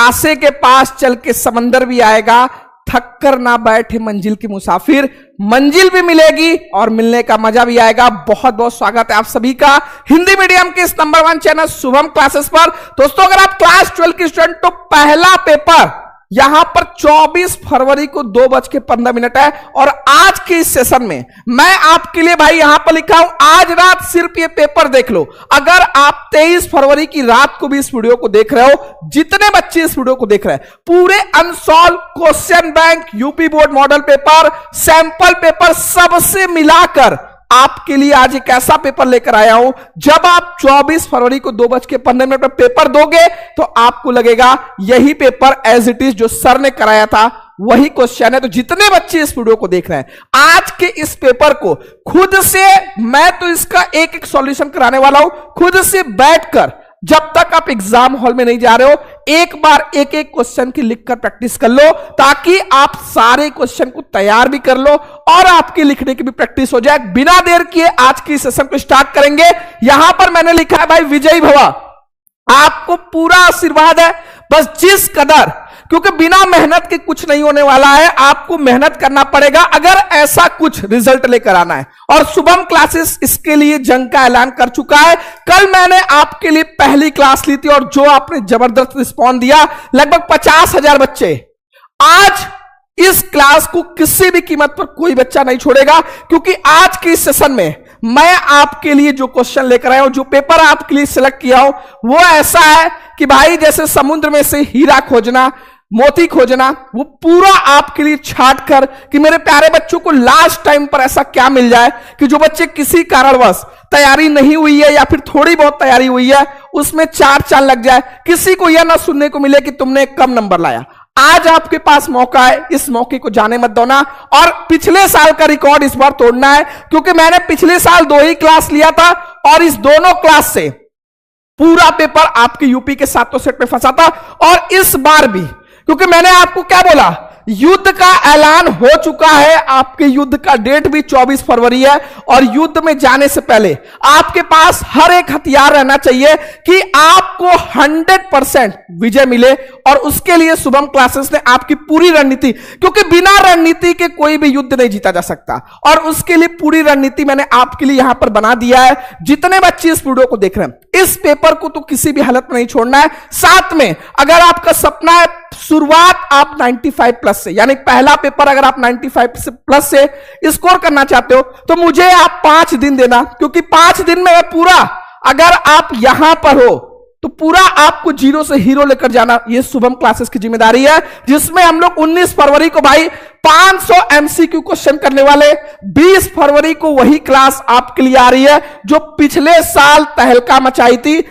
प्यासे के पास चल के समंदर भी आएगा, थक कर ना बैठे मंजिल की मुसाफिर, मंजिल भी मिलेगी और मिलने का मजा भी आएगा। बहुत बहुत स्वागत है आप सभी का हिंदी मीडियम के इस नंबर 1 चैनल शुभम क्लासेस पर। दोस्तों अगर आप क्लास 12 के स्टूडेंट तो पहला पेपर यहां पर 24 फरवरी को 2:15 है और आज के इस सेशन में मैं आपके लिए भाई यहां पर लिखा हूं आज रात सिर्फ ये पेपर देख लो। अगर आप 23 फरवरी की रात को भी इस वीडियो को देख रहे हो, जितने बच्चे इस वीडियो को देख रहे हैं, पूरे unsolved question bank, UP board model paper, sample paper सबसे मिलाकर आपके लिए आज एक ऐसा पेपर लेकर आया हूं, जब आप 24 फरवरी को 2:15 पर पेपर दोगे तो आपको लगेगा यही पेपर एज इट इज जो सर ने कराया था वही क्वेश्चन है। तो जितने बच्चे इस वीडियो को देख रहे हैं, आज के इस पेपर को खुद से मैं तो इसका एक एक सॉल्यूशन कराने वाला हूं, खुद से बैठकर जब तक आप एग्जाम हॉल में नहीं जा रहे हो, एक बार एक एक क्वेश्चन की लिखकर प्रैक्टिस कर लो, ताकि आप सारे क्वेश्चन को तैयार भी कर लो और आपके लिखने की भी प्रैक्टिस हो जाए। बिना देर किए आज की सेशन को स्टार्ट करेंगे। यहां पर मैंने लिखा है भाई विजयी भव, आपको पूरा आशीर्वाद है, बस जिस कदर, क्योंकि बिना मेहनत के कुछ नहीं होने वाला है, आपको मेहनत करना पड़ेगा अगर ऐसा कुछ रिजल्ट लेकर आना है। और शुभम क्लासेस इसके लिए जंग का ऐलान कर चुका है। कल मैंने आपके लिए पहली क्लास ली थी और जो आपने जबरदस्त रिस्पॉन्स दिया, लगभग 50,000 बच्चे, आज इस क्लास को किसी भी कीमत पर कोई बच्चा नहीं छोड़ेगा, क्योंकि आज के इस सेशन में मैं आपके लिए जो क्वेश्चन लेकर आया हूं, जो पेपर आपके लिए सिलेक्ट किया हूं, वो ऐसा है कि भाई जैसे समुद्र में से हीरा खोजना, मोती खोजना, वो पूरा आपके लिए छाट कर कि मेरे प्यारे बच्चों को लास्ट टाइम पर ऐसा क्या मिल जाए कि जो बच्चे किसी कारणवश तैयारी नहीं हुई है या फिर थोड़ी बहुत तैयारी हुई है उसमें 4 चांद लग जाए, किसी को यह ना सुनने को मिले कि तुमने कम नंबर लाया। आज आपके पास मौका है, इस मौके को जाने मत देना और पिछले साल का रिकॉर्ड इस बार तोड़ना है, क्योंकि मैंने पिछले साल 2 ही क्लास लिया था और इस दोनों क्लास से पूरा पेपर आपके यूपी के 7 सेट में फंसा था। और इस बार भी, क्योंकि मैंने आपको क्या बोला, युद्ध का ऐलान हो चुका है, आपके युद्ध का डेट भी 24 फरवरी है और युद्ध में जाने से पहले आपके पास हर एक हथियार रहना चाहिए कि आपको 100% विजय मिले। और उसके लिए शुभम क्लासेस ने आपकी पूरी रणनीति, क्योंकि बिना रणनीति के कोई भी युद्ध नहीं जीता जा सकता, और उसके लिए पूरी रणनीति मैंने आपके लिए यहां पर बना दिया है। जितने बच्चे इस वीडियो को देख रहे हैं, इस पेपर को तो किसी भी हालत में नहीं छोड़ना है। साथ में अगर आपका सपना है शुरुआत आप 95 प्लस से, यानी पहला पेपर अगर आप 95 प्लस से स्कोर करना चाहते हो, तो मुझे आप 5 दिन देना, क्योंकि 5 दिन में पूरा, अगर आप यहां पर हो तो पूरा आपको 0 से हीरो लेकर जाना, यह शुभम क्लासेस की जिम्मेदारी है, जिसमें हम लोग 19 फरवरी को भाई 500 एमसीक्यू क्वेश्चन करने वाले। 20 फरवरी को वही क्लास आपके लिए आ रही है जो पिछले साल तहलका मचाई थी,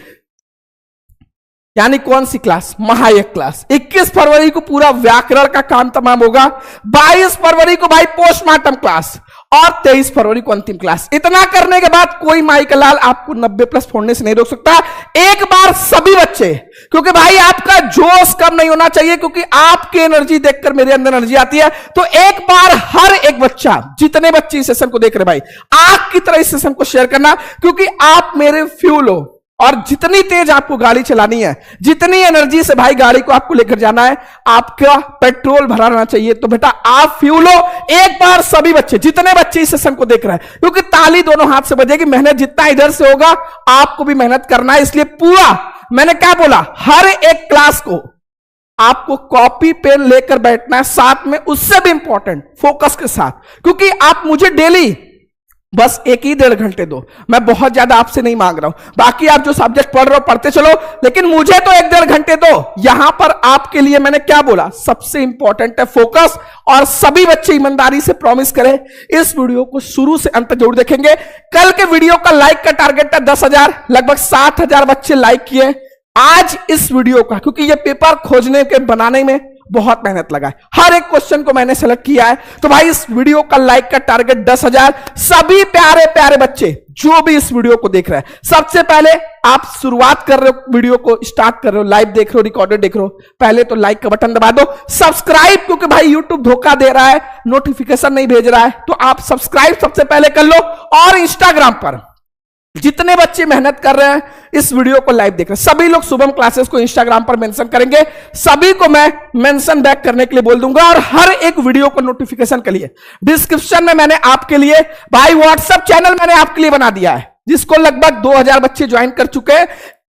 यानी कौन सी क्लास, महायक क्लास। 21 फरवरी को पूरा व्याकरण का काम तमाम होगा, 22 फरवरी को भाई पोस्टमार्टम क्लास और 23 फरवरी को अंतिम क्लास। इतना करने के बाद कोई माई का लाल आपको 90 प्लस फोड़ने से नहीं रोक सकता। एक बार सभी बच्चे, क्योंकि भाई आपका जोश कम नहीं होना चाहिए, क्योंकि आपकी एनर्जी देखकर मेरे अंदर एनर्जी आती है। तो एक बार हर एक बच्चा, जितने बच्चे इस सेशन को देख रहे भाई, आग की तरह इस सेशन को शेयर करना, क्योंकि आप मेरे फ्यूल हो। और जितनी तेज आपको गाड़ी चलानी है, जितनी एनर्जी से भाई गाड़ी को आपको लेकर जाना है, आपका पेट्रोल भरा रहना चाहिए। तो बेटा आप फ्यूल हो। एक बार सभी बच्चे, जितने बच्चे इस सेशन को देख रहे हैं, क्योंकि ताली दोनों हाथ से बजेगी, मेहनत जितना इधर से होगा आपको भी मेहनत करना है। इसलिए पूरा, मैंने क्या बोला, हर एक क्लास को आपको कॉपी पेन लेकर बैठना है, साथ में उससे भी इंपॉर्टेंट फोकस के साथ, क्योंकि आप मुझे डेली बस 1 ही 1.5 घंटे दो। मैं बहुत ज्यादा आपसे नहीं मांग रहा हूं, बाकी आप जो सब्जेक्ट पढ़ रहे हो पढ़ते चलो, लेकिन मुझे तो 1 1.5 घंटे दो। यहां पर आपके लिए मैंने क्या बोला, सबसे इंपॉर्टेंट है फोकस। और सभी बच्चे ईमानदारी से प्रॉमिस करें इस वीडियो को शुरू से अंत जरूर देखेंगे। कल के वीडियो का लाइक का टारगेट है 10,000, लगभग 60,000 बच्चे लाइक किए आज इस वीडियो का, क्योंकि ये पेपर खोजने के बनाने में बहुत मेहनत लगा है, हर एक क्वेश्चन को मैंने सेलेक्ट किया है। तो भाई इस वीडियो का लाइक का टारगेट 10,000। सभी प्यारे प्यारे बच्चे जो भी इस वीडियो को देख रहे हैं, सबसे पहले आप शुरुआत कर रहे हो, वीडियो को स्टार्ट कर रहे हो, लाइव देख रहे हो, रिकॉर्डेड देख रहे हो, पहले तो लाइक का बटन दबा दो। सब्सक्राइब, क्योंकि भाई यूट्यूब धोखा दे रहा है, नोटिफिकेशन नहीं भेज रहा है, तो आप सब्सक्राइब सबसे पहले कर लो। और इंस्टाग्राम पर जितने बच्चे मेहनत कर रहे हैं इस वीडियो को लाइव देख रहे हैं, सभी लोग शुभम क्लासेस को इंस्टाग्राम पर मेंशन करेंगे, सभी को मैं मेंशन बैक करने के लिए बोल दूंगा। और हर एक वीडियो को नोटिफिकेशन के लिए डिस्क्रिप्शन में मैंने आपके लिए भाई व्हाट्सएप चैनल मैंने आपके लिए बना दिया है, जिसको लगभग 2000 बच्चे ज्वाइन कर चुके हैं,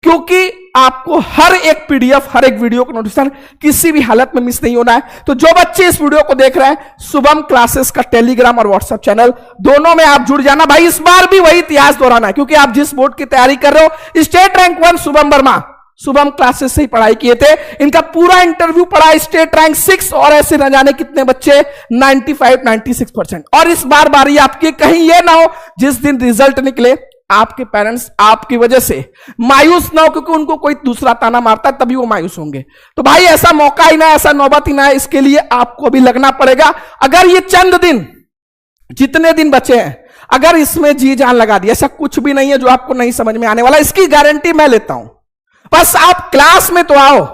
क्योंकि आपको हर एक पीडीएफ, हर एक वीडियो को नोटिफिकेशन किसी भी हालत में मिस नहीं होना है। तो जो बच्चे इस वीडियो को देख रहे हैं, शुभम क्लासेस का टेलीग्राम और व्हाट्सएप चैनल दोनों में आप जुड़ जाना। भाई इस बार भी वही इतिहास दोहराना है, क्योंकि आप जिस बोर्ड की तैयारी कर रहे हो, state rank 1 Shubham Verma Shubham classes से ही पढ़ाई किए थे, इनका पूरा इंटरव्यू पढ़ा, स्टेट रैंक 6 और ऐसे न जाने कितने बच्चे 95-96%। और इस बार बारी आपकी, कहीं यह ना हो जिस दिन रिजल्ट निकले आपके पेरेंट्स आपकी वजह से मायूस ना हो, क्योंकि उनको कोई दूसरा ताना मारता है तभी वो मायूस होंगे। तो भाई ऐसा मौका ही ना, ऐसा नौबत ही ना है, इसके लिए आपको भी लगना पड़ेगा। अगर ये चंद दिन, जितने दिन बचे हैं, अगर इसमें जी जान लगा दिया, ऐसा कुछ भी नहीं है जो आपको नहीं समझ में आने वाला, इसकी गारंटी मैं लेता हूं। बस आप क्लास में तो आओ,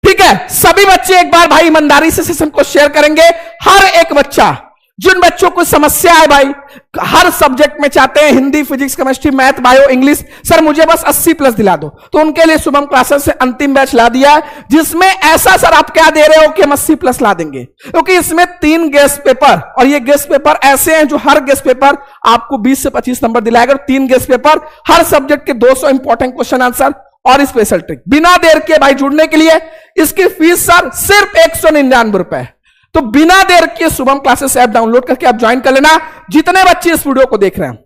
ठीक है। सभी बच्चे एक बार भाई ईमानदारी से सेशन को शेयर करेंगे। हर एक बच्चा, जिन बच्चों को समस्या है भाई हर सब्जेक्ट में, चाहते हैं Hindi, physics, chemistry, math, bio, English, sir मुझे बस 80+ दिला दो, तो उनके लिए शुभम क्लासेस से अंतिम बैच ला दिया है, जिसमें ऐसा सर आप क्या दे रहे हो कि हम 80+ ला देंगे, क्योंकि इसमें 3 गेस्ट पेपर, और ये गेस्ट पेपर ऐसे हैं जो हर गेस्ट पेपर आपको 20 से 25 नंबर दिलाएगा। 3 गेस्ट पेपर, हर सब्जेक्ट के 200 इंपॉर्टेंट क्वेश्चन आंसर और स्पेशल ट्रिक। बिना देर के भाई जुड़ने के लिए इसकी फीस सर सिर्फ 199 रुपए। तो बिना देर के शुभम क्लासेस ऐप डाउनलोड करके आप ज्वाइन कर लेना। जितने बच्चे इस वीडियो को देख रहे हैं,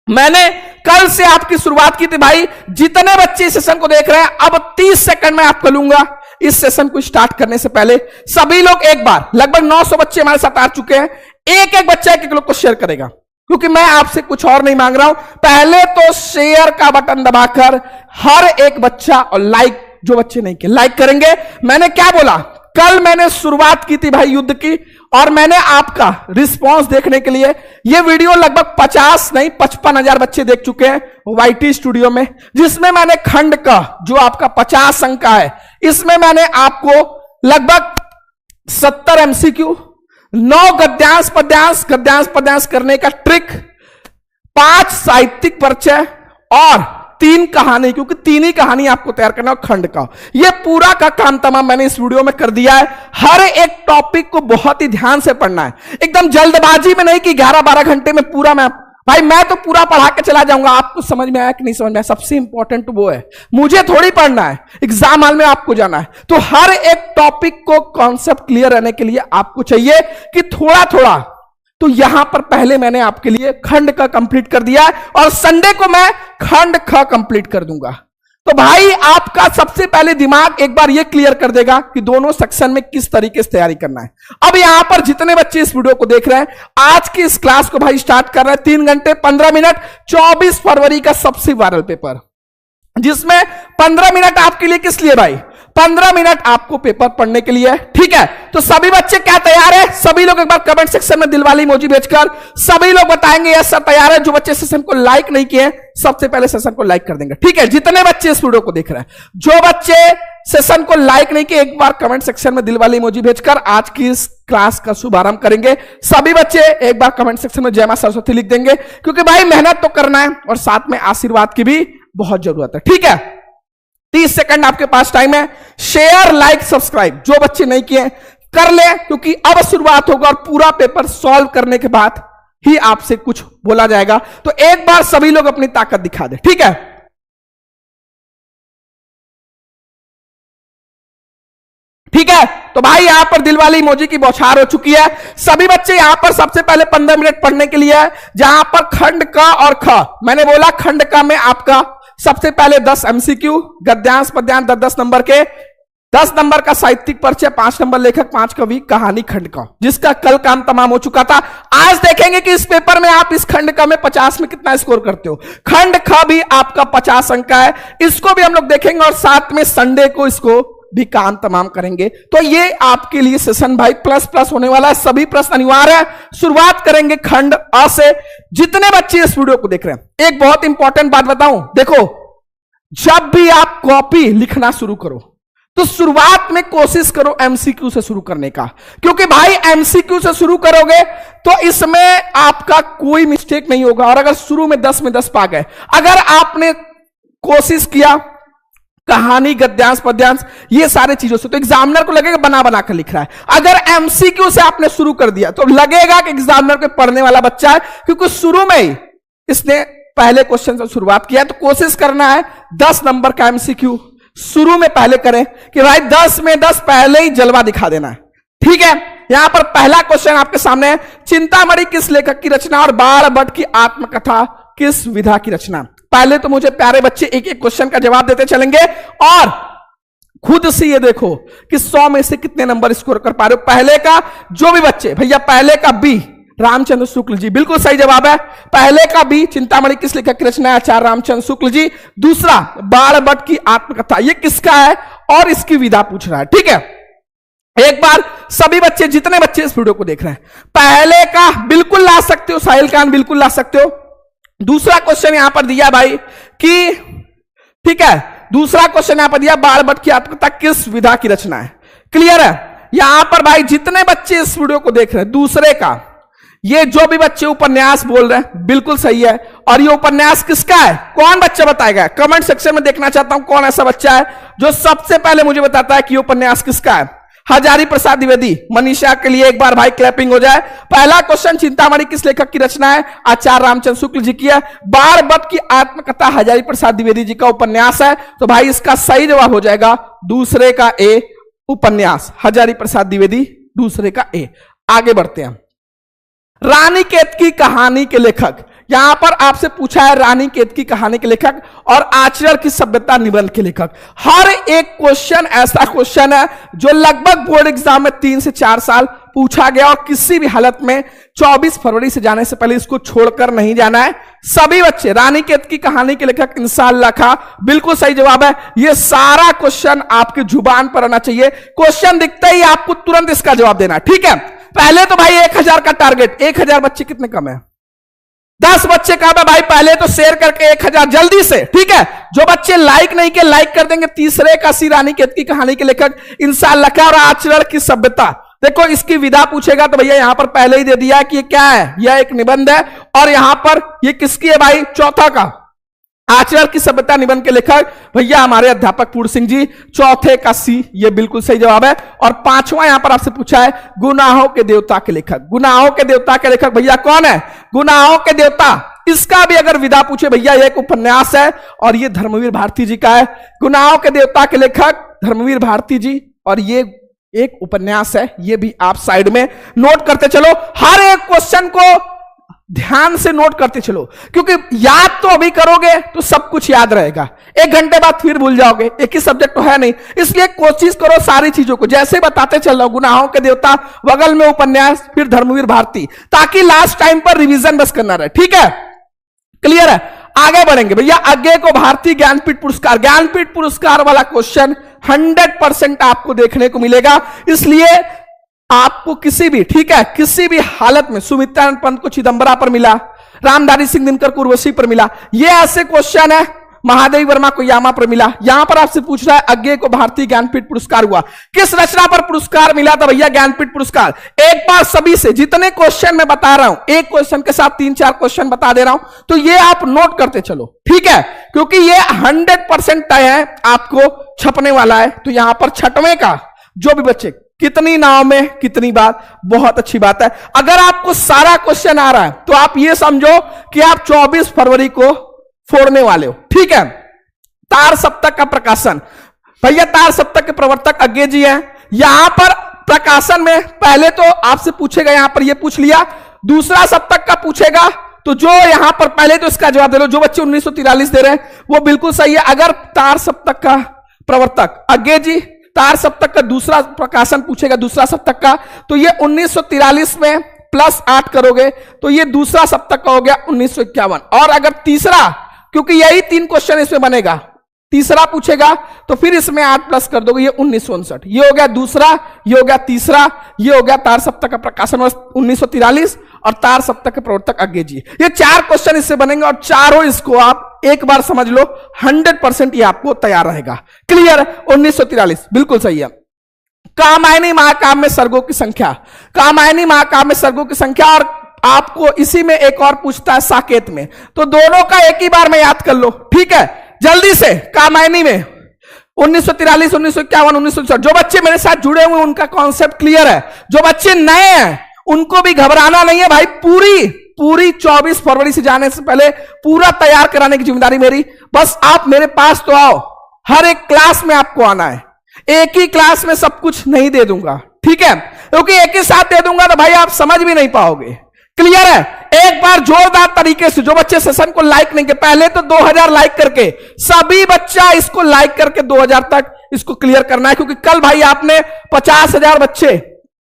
मैंने कल से आपकी शुरुआत की थी भाई, जितने बच्चे इस सेशन को देख रहे हैं, अब 30 सेकंड में आपको लूंगा। इस सेशन को स्टार्ट करने से पहले सभी लोग एक बार, लगभग 900 बच्चे हमारे साथ आ चुके हैं, एक एक बच्चा एक लोग को शेयर करेगा, क्योंकि मैं आपसे कुछ और नहीं मांग रहा हूं। पहले तो शेयर का बटन दबाकर हर एक बच्चा, और लाइक जो बच्चे नहीं किए लाइक करेंगे। मैंने क्या बोला, कल मैंने शुरुआत की थी भाई युद्ध की, और मैंने आपका रिस्पांस देखने के लिए ये वीडियो लगभग 50 नहीं 55,000 बच्चे देख चुके हैं वाईटी स्टूडियो में, जिसमें मैंने खंड का जो आपका 50 अंक का है, इसमें मैंने आपको लगभग 70 एमसीक्यू, 9 गद्यांश पद्यांश करने का ट्रिक, 5 साहित्यिक परिचय और 3 कहानी, क्योंकि 3 ही कहानी आपको तैयार करना है खंड का। यह पूरा का काम तमाम मैंने इस वीडियो में कर दिया है। हर एक टॉपिक को बहुत ही ध्यान से पढ़ना है, एकदम जल्दबाजी में नहीं कि 11-12 घंटे में पूरा मैं तो पूरा पढ़ा के चला जाऊंगा, आपको समझ में आया कि नहीं समझ में आया, सबसे इंपॉर्टेंट वो है, मुझे थोड़ी पढ़ना है, एग्जाम हॉल में आपको जाना है। तो हर एक टॉपिक को कॉन्सेप्ट क्लियर रहने के लिए आपको चाहिए कि थोड़ा थोड़ा, तो यहां पर पहले मैंने आपके लिए खंड का कंप्लीट कर दिया है, और संडे को मैं खंड ख कंप्लीट कर दूंगा। तो भाई आपका सबसे पहले दिमाग एक बार ये क्लियर कर देगा कि दोनों सेक्शन में किस तरीके से तैयारी करना है। अब यहां पर जितने बच्चे इस वीडियो को देख रहे हैं, आज की इस क्लास को भाई स्टार्ट कर रहे हैं 3 घंटे 15 मिनट, 24 फरवरी का सबसे वायरल पेपर, जिसमें 15 मिनट आपके लिए किस लिए भाई, 15 मिनट आपको पेपर पढ़ने के लिए, ठीक है। तो सभी बच्चे क्या तैयार है, सभी लोग एक बार कमेंट सेक्शन में दिल वाली इमोजी भेजकर सभी लोग बताएंगे यस सर तैयार है। जो बच्चे सेशन को लाइक नहीं किए सबसे पहले सेशन को लाइक कर देंगे, ठीक है। जितने बच्चे इस वीडियो को देख रहे हैं, जो बच्चे सेशन को लाइक नहीं किए, एक बार कमेंट सेक्शन में दिल वाली इमोजी भेजकर आज की इस क्लास का शुभारंभ करेंगे। सभी बच्चे एक बार कमेंट सेक्शन में जय मां सरस्वती लिख देंगे, क्योंकि भाई मेहनत तो करना है और साथ में आशीर्वाद की भी बहुत जरूरत है, ठीक है। 30 सेकंड आपके पास टाइम है। शेयर, लाइक, सब्सक्राइब जो बच्चे नहीं किए कर ले, क्योंकि अब शुरुआत होगा और पूरा पेपर सॉल्व करने के बाद ही आपसे कुछ बोला जाएगा। तो एक बार सभी लोग अपनी ताकत दिखा दे, ठीक है। ठीक है, तो भाई यहां पर दिल वाली इमोजी की बौछार हो चुकी है। सभी बच्चे यहां पर सबसे पहले 15 मिनट पढ़ने के लिए है, जहां पर खंड का और ख, मैंने बोला खंड का में आपका सबसे पहले 10 एमसीक्यू, गद्यांश पद्यांश 10-10 नंबर के, 10 नंबर का साहित्यिक परिचय, 5 नंबर लेखक, 5 कवि, कहानी खंड का, जिसका कल काम तमाम हो चुका था। आज देखेंगे कि इस पेपर में आप इस खंड का में 50 में कितना स्कोर करते हो। खंड ख भी आपका 50 अंक का है, इसको भी हम लोग देखेंगे, और साथ में संडे को इसको भी काम तमाम करेंगे। तो ये आपके लिए सेशन भाई प्लस होने वाला है, सभी प्रश्न अनिवार्य है। शुरुआत करेंगे खंड अ से। जितने बच्चे इस वीडियो को देख रहे हैं, एक बहुत इंपॉर्टेंट बात बताऊं, देखो जब भी आप कॉपी लिखना शुरू करो, तो शुरुआत में कोशिश करो एमसीक्यू से शुरू करने का, क्योंकि भाई एमसीक्यू से शुरू करोगे तो इसमें आपका कोई मिस्टेक नहीं होगा। और अगर शुरू में 10 में 10 पा गए, अगर आपने कोशिश किया कहानी, गद्यांश, पद्यांश, ये सारे चीजों से, तो एग्जामिनर को लगेगा बना बना कर लिख रहा है। अगर एमसीक्यू से आपने शुरू कर दिया तो लगेगा कि एग्जामिनर को पढ़ने वाला बच्चा है, क्योंकि शुरू में ही इसने पहले क्वेश्चन से शुरुआत किया। तो कोशिश करना है 10 नंबर का एमसीक्यू शुरू में पहले करें कि भाई 10 में 10 पहले ही जलवा दिखा देना है। ठीक है, यहां पर पहला क्वेश्चन आपके सामने है, चिंतामणि किस लेखक की रचना और बाण भट्ट की आत्मकथा किस विधा की रचना। पहले तो मुझे प्यारे बच्चे एक एक क्वेश्चन का जवाब देते चलेंगे और खुद से ये देखो कि 100 में से कितने नंबर स्कोर कर पा रहे हो। पहले का जो भी बच्चे, भैया पहले का बी रामचंद्र शुक्ल जी, बिल्कुल सही जवाब है। पहले का बी, चिंतामणि किस लेखक की रचना है, आचार्य रामचंद्र शुक्ल जी। दूसरा बाण भट्ट की आत्मकथा, ये किसका है और इसकी विधा पूछ रहा है। ठीक है, एक बार सभी बच्चे, जितने बच्चे इस वीडियो को देख रहे हैं, पहले का बिल्कुल ला सकते हो, साहिल खान बिल्कुल ला सकते हो। दूसरा क्वेश्चन यहां पर दिया भाई कि, ठीक है, दूसरा क्वेश्चन यहां पर दिया बाण भट्ट की आत्मकथा किस विधा की रचना है। क्लियर है, यहां पर भाई जितने बच्चे इस वीडियो को देख रहे हैं, दूसरे का, ये जो भी बच्चे उपन्यास बोल रहे हैं बिल्कुल सही है। और ये उपन्यास किसका है, कौन बच्चा बताएगा, कमेंट सेक्शन में देखना चाहता हूं कौन ऐसा बच्चा है जो सबसे पहले मुझे बताता है कि ये उपन्यास किसका है। हजारी प्रसाद द्विवेदी, मनीषा के लिए एक बार भाई क्लैपिंग हो जाए। पहला क्वेश्चन चिंतामणि किस लेखक की रचना है, आचार्य रामचंद्र शुक्ल जी की है। बाण भट्ट की आत्मकथा हजारी प्रसाद द्विवेदी जी का उपन्यास है, तो भाई इसका सही जवाब हो जाएगा दूसरे का ए, उपन्यास हजारी प्रसाद द्विवेदी, दूसरे का ए। आगे बढ़ते हैं, रानी केतकी कहानी के लेखक, यहां पर आपसे पूछा है रानी केतकी कहानी के लेखक और आचरण की सभ्यता निबंध के लेखक। हर एक क्वेश्चन ऐसा क्वेश्चन है जो लगभग बोर्ड एग्जाम में 3 से 4 साल पूछा गया और किसी भी हालत में 24 फरवरी से जाने से पहले इसको छोड़कर नहीं जाना है। सभी बच्चे, रानी केतकी कहानी के लेखक इंशाअल्लाह खा, बिल्कुल सही जवाब है। यह सारा क्वेश्चन आपकी जुबान पर आना चाहिए, क्वेश्चन दिखते ही आपको तुरंत इसका जवाब देना। ठीक है, पहले तो भाई 1000 का टारगेट, 1000 बच्चे कितने कम है, 10 बच्चे कम है भाई। पहले तो शेयर करके 1000 जल्दी से। ठीक है, जो बच्चे लाइक नहीं किए लाइक कर देंगे। तीसरे का सी, रानी केतकी कहानी के लेखक इंशाअल्लाह खा और आचरण की सभ्यता। देखो इसकी विधा पूछेगा तो भैया यहां पर पहले ही दे दिया कि ये क्या है, यह एक निबंध है। और यहां पर ये किसकी है भाई, चौथा का आचरण की सभ्यता निबंध के लेखक भैया हमारे अध्यापक पूर्ण सिंह जी, चौथे का सी, ये बिल्कुल सही जवाब है। और पांचवा यहां पर आपसे पूछा है गुनाहों के देवता के लेखक। गुनाहों के देवता के लेखक भैया कौन है, गुनाहों के देवता, इसका भी अगर विधा पूछे भैया ये एक उपन्यास है और ये धर्मवीर भारती जी का है। गुनाहों के देवता के लेखक धर्मवीर भारती जी और ये एक उपन्यास है, ये भी आप साइड में नोट करते चलो। हर एक क्वेश्चन को ध्यान से नोट करते चलो, क्योंकि याद तो अभी करोगे तो सब कुछ याद रहेगा, 1 घंटे बाद फिर भूल जाओगे, एक ही सब्जेक्ट तो है नहीं। इसलिए कोशिश करो सारी चीजों को जैसे बताते चल रहा हूं, गुनाहों के देवता, बगल में उपन्यास, फिर धर्मवीर भारती, ताकि लास्ट टाइम पर रिवीजन बस करना रहे। ठीक है, क्लियर है, आगे बढ़ेंगे भैया। आगे को भारतीय ज्ञानपीठ पुरस्कार, ज्ञानपीठ पुरस्कार वाला क्वेश्चन 100% आपको देखने को मिलेगा। इसलिए आपको किसी भी, ठीक है, किसी भी हालत में, सुमित्रानंद पंत को चिदंबरा पर मिला, रामधारी सिंह दिनकर को उर्वशी पर मिला, ये ऐसे क्वेश्चन है। महादेवी वर्मा को यामा पर मिला। यहां पर आपसे पूछ रहा है अज्ञे को भारतीय ज्ञानपीठ पुरस्कार हुआ, किस रचना पर पुरस्कार मिला था भैया, ज्ञानपीठ पुरस्कार। एक बार सभी से, जितने क्वेश्चन मैं बता रहा हूं, एक क्वेश्चन के साथ 3-4 क्वेश्चन बता दे रहा हूं, तो ये आप नोट करते चलो। ठीक है, क्योंकि ये 100% तय है आपको छपने वाला है। तो यहां पर छठवें का जो भी बच्चे, कितनी नाव में कितनी बात, बहुत अच्छी बात है। अगर आपको सारा क्वेश्चन आ रहा है तो आप ये समझो कि आप 24 फरवरी को फोड़ने वाले हो। ठीक है, तार सप्तक का प्रकाशन, भैया तार सप्तक के प्रवर्तक अज्ञे जी हैं। यहां पर प्रकाशन में पहले तो आपसे पूछेगा, यहां पर ये पूछ लिया, दूसरा सप्तक का पूछेगा, तो जो यहां पर पहले तो इसका जवाब दे लो। जो बच्चे 1943 दे रहे हैं वो बिल्कुल सही है। अगर तार सप्तक का प्रवर्तक अज्ञे जी, तार सप्तक का दूसरा प्रकाशन पूछेगा, दूसरा सप्तक का, तो ये 1943 में +8 करोगे तो ये दूसरा सप्तक का हो गया 1951। और अगर तीसरा, क्योंकि यही 3 क्वेश्चन इसमें बनेगा, तीसरा पूछेगा तो फिर इसमें 8 प्लस कर दोगे, ये 1959। ये हो गया दूसरा, ये हो गया तीसरा, ये हो गया तार सप्तक का प्रकाशन वर्ष 1943। और तार सप्तक के प्रवर्तक अज्ञे जी। ये 4 क्वेश्चन इससे बनेंगे और चारों इसको आप एक बार समझ लो, 100% ये आपको तैयार रहेगा। क्लियर? 1943 बिल्कुल सही है। कामायनी महाकाव्य में सर्गों की संख्या, कामायनी महाकाव्य में सर्गों की संख्या, और आपको इसी में एक और पूछता है साकेत में, तो दोनों का एक ही बार में याद कर लो। ठीक है, जल्दी से। कामायनी में 1943, 1951, 1960। जो बच्चे मेरे साथ जुड़े हुए उनका कॉन्सेप्ट क्लियर है, जो बच्चे नए हैं उनको भी घबराना नहीं है भाई। पूरी 24 फरवरी से जाने से पहले पूरा तैयार कराने की जिम्मेदारी मेरी। बस आप मेरे पास तो आओ, हर एक क्लास में आपको आना है। एक ही क्लास में सब कुछ नहीं दे दूंगा, ठीक है, क्योंकि एक ही साथ दे दूंगा तो भाई आप समझ भी नहीं पाओगे। क्लियर है? एक बार जोरदार तरीके से जो बच्चे सेशन को लाइक नहीं किए, पहले तो 2000 लाइक करके, सभी बच्चा इसको लाइक करके 2000 तक इसको क्लियर करना है, क्योंकि कल भाई आपने 50,000 बच्चे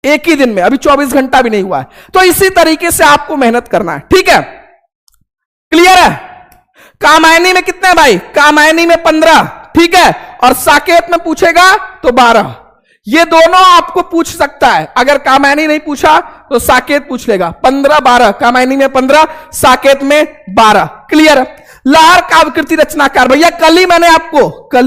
एक ही दिन में, अभी 24 घंटा भी नहीं हुआ है, तो इसी तरीके से आपको मेहनत करना है। ठीक है, क्लियर है? कामायनी में कितने भाई? कामायनी में 15, ठीक है, और साकेत में पूछेगा तो 12। ये दोनों आपको पूछ सकता है, अगर कामायनी नहीं पूछा तो साकेत पूछ लेगा। 15, 12, कामायनी में 15, साकेत में 12। क्लियर? लहर काव्यकृति रचनाकार, भैया कल ही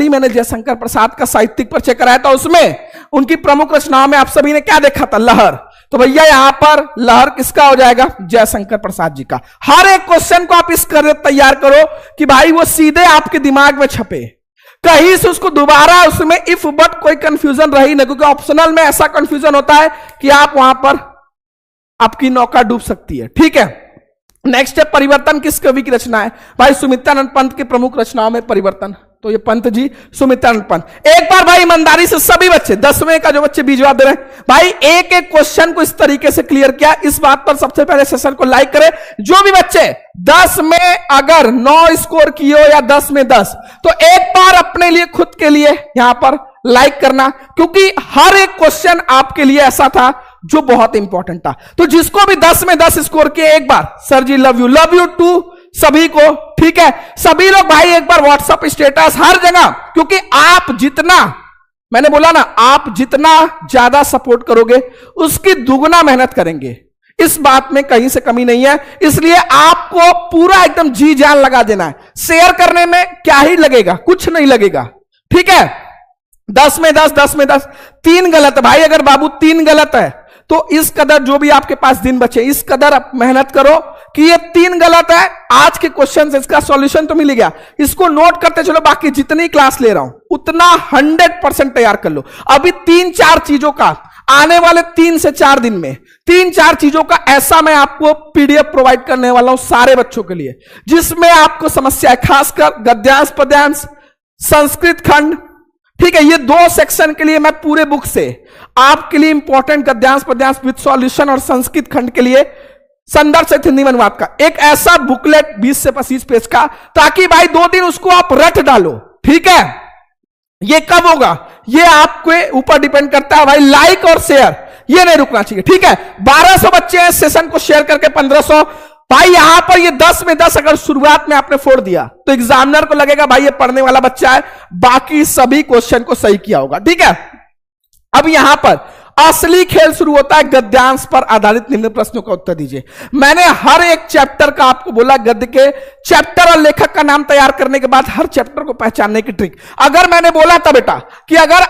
मैंने जयशंकर प्रसाद का साहित्यिक परिचय कराया था, उसमें उनकी प्रमुख रचनाओं में आप सभी ने क्या देखा था? लहर। तो भैया यहां पर लहर किसका हो जाएगा? जयशंकर प्रसाद जी का। हर एक क्वेश्चन को आप इस कर तैयार करो कि भाई वो सीधे आपके दिमाग में छपे, कहीं से उसको दोबारा उसमें इफ बट कोई कंफ्यूजन रही ना, क्योंकि ऑप्शनल में ऐसा कंफ्यूजन होता है कि आप वहां पर आपकी नौका डूब सकती है। ठीक है, नेक्स्ट है परिवर्तन किस कवि की रचना है? भाई सुमित्रानंद पंत की प्रमुख रचनाओं में परिवर्तन, तो ये पंत जी, सुमित्रानंद पंत। एक बार भाई ईमानदारी से सभी बच्चे 10वें का जो बच्चे बी जवाब दे रहे हैं, भाई एक एक क्वेश्चन को इस तरीके से क्लियर किया। इस बात पर सबसे पहले सेशन को लाइक करें। जो भी बच्चे 10 में अगर 9 स्कोर किए हो या 10 में 10, तो एक बार अपने लिए खुद के लिए यहां पर लाइक करना, क्योंकि हर एक क्वेश्चन आपके लिए ऐसा था जो बहुत इंपॉर्टेंट था। तो जिसको भी 10 में 10 स्कोर किए, एक बार sir ji love you too सभी को। ठीक है, सभी लोग भाई एक बार व्हाट्सएप स्टेटस हर जगह, क्योंकि आप जितना, मैंने बोला ना, आप जितना ज्यादा सपोर्ट करोगे उसकी दुगना मेहनत करेंगे, इस बात में कहीं से कमी नहीं है। इसलिए आपको पूरा एकदम जी जान लगा देना है। शेयर करने में क्या ही लगेगा? कुछ नहीं लगेगा। ठीक है, 10 में 10, 10 में 10, 3 गलत है भाई। अगर बाबू 3 गलत है तो इस कदर जो भी आपके पास दिन बचे, इस कदर आप मेहनत करो कि ये 3 गलत है। आज के क्वेश्चन से इसका सॉल्यूशन तो मिल गया, इसको नोट करते चलो, बाकी जितनी क्लास ले रहा हूं उतना 100% तैयार कर लो। अभी 3-4 चीजों का आने वाले 3 से 4 दिन में 3-4 चीजों का ऐसा मैं आपको पीडीएफ प्रोवाइड करने वाला हूं सारे बच्चों के लिए, जिसमें आपको समस्या है, खासकर गद्यांश पद्यांश संस्कृत खंड। ठीक है, ये 2 सेक्शन के लिए मैं पूरे बुक से आपके लिए इंपॉर्टेंट गद्यांश पद्यांश विद सॉल्यूशन और संस्कृत खंड के लिए संदर्भ से हिंदी में अनुवाद का एक ऐसा बुकलेट 20 से 25 पेज का, ताकि भाई 2 दिन उसको आप रट डालो। ठीक है, ये कब होगा ये आपके ऊपर डिपेंड करता है भाई। लाइक और शेयर ये नहीं रुकना चाहिए। ठीक है, 1200 बच्चे हैं, सेशन को शेयर करके 1500। भाई यहां पर ये 10 में 10 अगर शुरुआत में आपने फोड़ दिया तो एग्जामिनर को लगेगा भाई ये पढ़ने वाला बच्चा है, बाकी सभी क्वेश्चन को सही किया होगा। ठीक है, अब यहां पर असली खेल शुरू होता है। गद्यांश पर आधारित निम्न प्रश्नों का उत्तर दीजिए। मैंने हर एक चैप्टर का आपको बोला, गद्य के चैप्टर और लेखक का नाम तैयार करने के बाद हर चैप्टर को पहचानने की ट्रिक। अगर मैंने बोला था बेटा कि अगर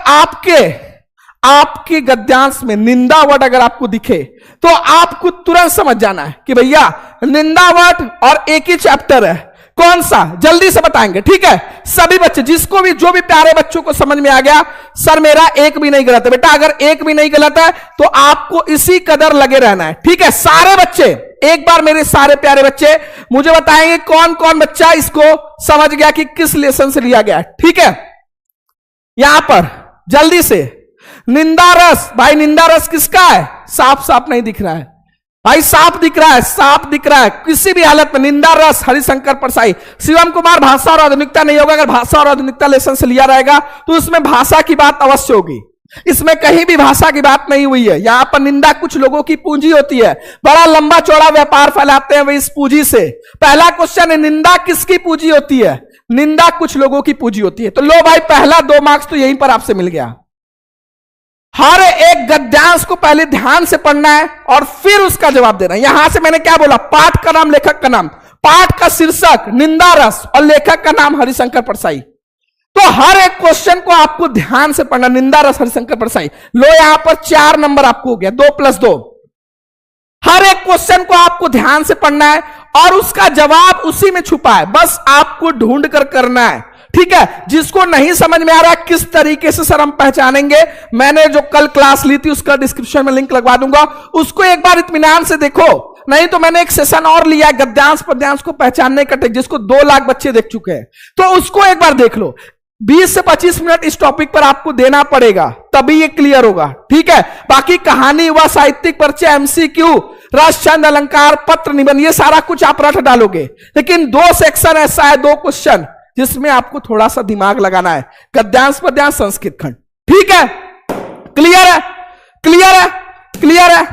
आपके गद्यांश में निंदा वर्ड अगर आपको दिखे तो आपको तुरंत समझ जाना है कि भैया निंदा वर्ड और एक ही चैप्टर है, कौन सा, जल्दी से बताएंगे। ठीक है, सभी बच्चे जिसको भी, जो भी प्यारे बच्चों को समझ में आ गया, सर मेरा एक भी नहीं गलत है। बेटा अगर एक भी नहीं गलत है तो आपको इसी कदर लगे रहना है। ठीक है, सारे बच्चे एक बार, मेरे सारे प्यारे बच्चे मुझे बताएंगे कौन कौन बच्चा इसको समझ गया कि किस लेसन से लिया गया। ठीक है, यहां पर जल्दी से निंदा रस, भाई निंदा रस किसका है? साफ साफ नहीं दिख रहा है भाई, साफ दिख रहा है, साफ दिख रहा है। किसी भी हालत में निंदा रस हरिशंकर परसाई। शिवम कुमार भाषा और आधुनिकता नहीं होगा। अगर भाषा और आधुनिकता लेसन से लिया रहेगा तो उसमें भाषा की बात अवश्य होगी, इसमें कहीं भी भाषा की बात नहीं हुई है। यहां पर निंदा कुछ लोगों की पूंजी होती है, बड़ा लंबा चौड़ा व्यापार फैलाते हैं वे इस पूंजी से। पहला क्वेश्चन है, निंदा किसकी पूंजी होती है? निंदा कुछ लोगों की पूंजी होती है। तो लो भाई, पहला 2 मार्क्स तो यहीं पर आपसे मिल गया। हर एक गद्यांश को पहले ध्यान से पढ़ना है और फिर उसका जवाब देना है। यहां से मैंने क्या बोला, पाठ का नाम, लेखक का नाम, पाठ का शीर्षक निंदा रस और लेखक का नाम हरिशंकर परसाई। तो हर एक क्वेश्चन को आपको ध्यान से पढ़ना, निंदा रस हरिशंकर परसाई। लो यहां पर 4 नंबर आपको हो गया, 2+2। हर एक क्वेश्चन को आपको ध्यान से पढ़ना है और उसका जवाब उसी में छुपा है, बस आपको ढूंढ कर करना है। ठीक है, जिसको नहीं समझ में आ रहा किस तरीके से सर हम पहचानेंगे, मैंने जो कल क्लास ली थी उसका डिस्क्रिप्शन में लिंक लगवा दूंगा, उसको एक बार इत्मीनान से देखो। नहीं तो मैंने एक सेशन और लिया है गद्यांश पद्यांश को पहचानने का, जिसको 2 लाख बच्चे देख चुके हैं, तो उसको एक बार देख लो। 20 से 25 मिनट इस टॉपिक पर आपको देना पड़ेगा, तभी ये क्लियर होगा। ठीक है, बाकी कहानी हुआ, साहित्यिक परिचय, एमसीक्यू, रस, छंद, अलंकार, पत्र, निबंध, ये सारा कुछ आप रट डालोगे। लेकिन 2 सेक्शन ऐसा है, 2 क्वेश्चन जिसमें आपको थोड़ा सा दिमाग लगाना है, गद्यांश पद्यांश संस्कृत खंड। ठीक है, क्लियर है, क्लियर है, क्लियर है।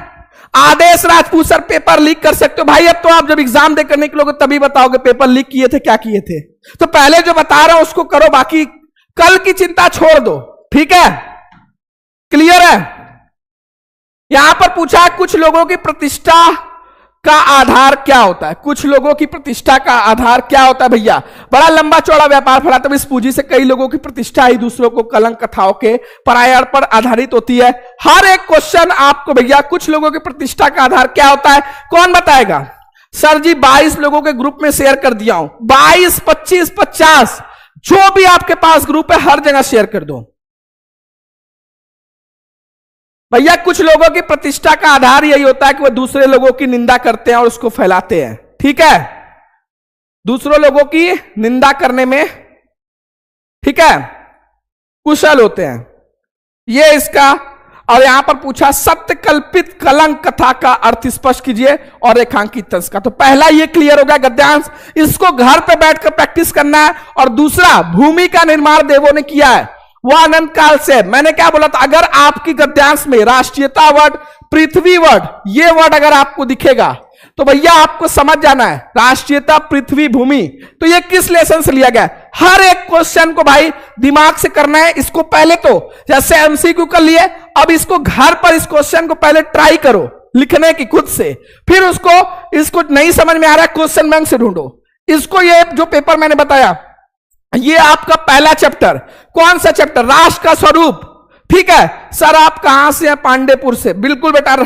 आदेश राजपूत सर पेपर लीक कर सकते हो भाई, अब तो आप जब एग्जाम देकर निकलोगे तभी बताओगे पेपर लीक किए थे, क्या किए थे। तो पहले जो बता रहा हूं उसको करो, बाकी कल की चिंता छोड़ दो। ठीक है, क्लियर है। यहां पर पूछा कुछ लोगों की प्रतिष्ठा का आधार क्या होता है, कुछ लोगों की प्रतिष्ठा का आधार क्या होता है भैया। बड़ा लंबा चौड़ा व्यापार फैला, तब इस पूंजी से कई लोगों की प्रतिष्ठा ही दूसरों को कलंक कथाओं के परायण पर आधारित होती है। हर एक क्वेश्चन आपको भैया, कुछ लोगों की प्रतिष्ठा का आधार क्या होता है, कौन बताएगा। सर जी 22 लोगों के ग्रुप में शेयर कर दिया हूं, 22, 25, 50 जो भी आपके पास ग्रुप है हर जगह शेयर कर दो भैया। कुछ लोगों की प्रतिष्ठा का आधार यही होता है कि वह दूसरे लोगों की निंदा करते हैं और उसको फैलाते हैं। ठीक है, दूसरों लोगों की निंदा करने में, ठीक है, कुशल होते हैं, ये इसका। और यहां पर पूछा सत्य कल्पित कलंक कथा का अर्थ स्पष्ट कीजिए और रेखांकित तंज का। तो पहला ये क्लियर हो गया गद्यांश, इसको घर पे बैठकर प्रैक्टिस करना है। और दूसरा, भूमि का निर्माण देवों ने किया है, वह अनंत काल से। मैंने क्या बोला था, अगर आपकी गद्यांश में राष्ट्रीयता वर्ड, पृथ्वी वर्ड, ये वर्ड अगर आपको दिखेगा तो भैया आपको समझ जाना है राष्ट्रीयता, पृथ्वी, भूमि, तो ये किस लेसन से लिया गया। हर एक क्वेश्चन को भाई दिमाग से करना है। इसको पहले तो जैसे एमसीक्यू कर लिए, अब इसको घर पर इस क्वेश्चन को पहले ट्राई करो लिखने की खुद से, फिर इसको नहीं समझ में आ रहा है क्वेश्चन बैंक से ढूंढो। इसको ये जो पेपर मैंने बताया, ये आपका पहला चैप्टर, कौन सा चैप्टर, राष्ट्र का स्वरूप। ठीक है सर, आप कहां से हैं, पांडेपुर से, बिल्कुल बेटा।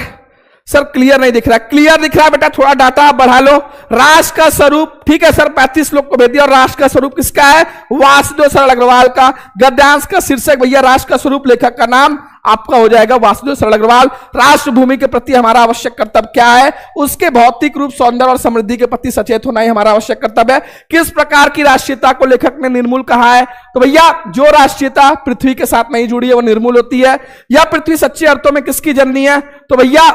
सर क्लियर नहीं दिख रहा, क्लियर दिख रहा है बेटा, थोड़ा डाटा आप बढ़ा लो। राष्ट्र का स्वरूप, ठीक है सर, 35 लोग को भेज दिया। और राष्ट्र का स्वरूप किसका है, वासुदेव सरल अग्रवाल का। गद्यांश का शीर्षक भैया राष्ट्र का स्वरूप, लेखक का नाम आपका हो जाएगा वासुदेव सरल अग्रवाल। राष्ट्र भूमि के प्रति हमारा आवश्यक कर्तव्य क्या है, उसके भौतिक रूप, सौंदर्य और समृद्धि के प्रति सचेत होना ही हमारा आवश्यक कर्तव्य है। किस प्रकार की राष्ट्रीयता को लेखक ने निर्मूल कहा है, तो भैया जो राष्ट्रीयता पृथ्वी के साथ नहीं जुड़ी है वो निर्मूल होती है। या पृथ्वी सच्चे अर्थों में किसकी जननी है, तो भैया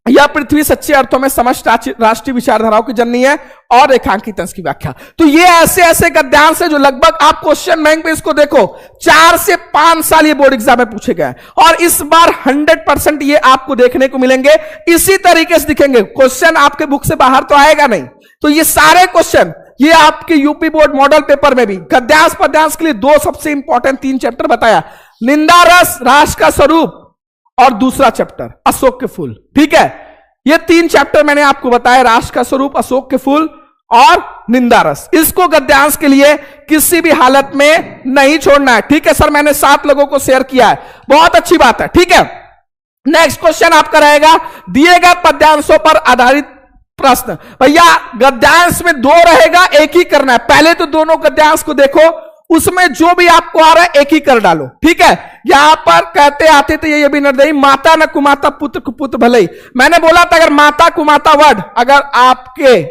यह पृथ्वी सच्चे अर्थों में समस्त राष्ट्रीय विचारधाराओं की जननी है। और रेखांकित अंश की व्याख्या, तो ये ऐसे ऐसे गद्यांश है जो लगभग आप क्वेश्चन बैंक में इसको देखो 4 से 5 साल ये बोर्ड एग्जाम में पूछे गए, और इस बार 100% ये आपको देखने को मिलेंगे। इसी तरीके से दिखेंगे क्वेश्चन, आपके बुक से बाहर तो आएगा नहीं। तो ये सारे क्वेश्चन ये आपके यूपी बोर्ड मॉडल पेपर में भी गद्यांश पद्यांश के लिए 2 सबसे इंपॉर्टेंट 3 चैप्टर बताया, निंदा रस, राष्ट्र का स्वरूप, और दूसरा चैप्टर अशोक के फूल। ठीक है, ये 3 चैप्टर मैंने आपको बताया, राष्ट्र का स्वरूप, अशोक के फूल और निंदा रस। इसको गद्यांश के लिए किसी भी हालत में नहीं छोड़ना है। ठीक है सर, मैंने 7 लोगों को शेयर किया है, बहुत अच्छी बात है। ठीक है, नेक्स्ट क्वेश्चन आपका रहेगा, दिए गए पद्यांशों पर आधारित प्रश्न। भैया गद्यांश में 2 रहेगा, एक ही करना है। पहले तो दोनों गद्यांश को देखो, उसमें जो भी आपको आ रहा है एक ही कर डालो। ठीक है, यहां पर कहते आते थे ये भी निर्दयी, माता न कुमाता पुत्र कुपुत्र भले ही। मैंने बोला था अगर माता कुमाता वर्ड अगर आपके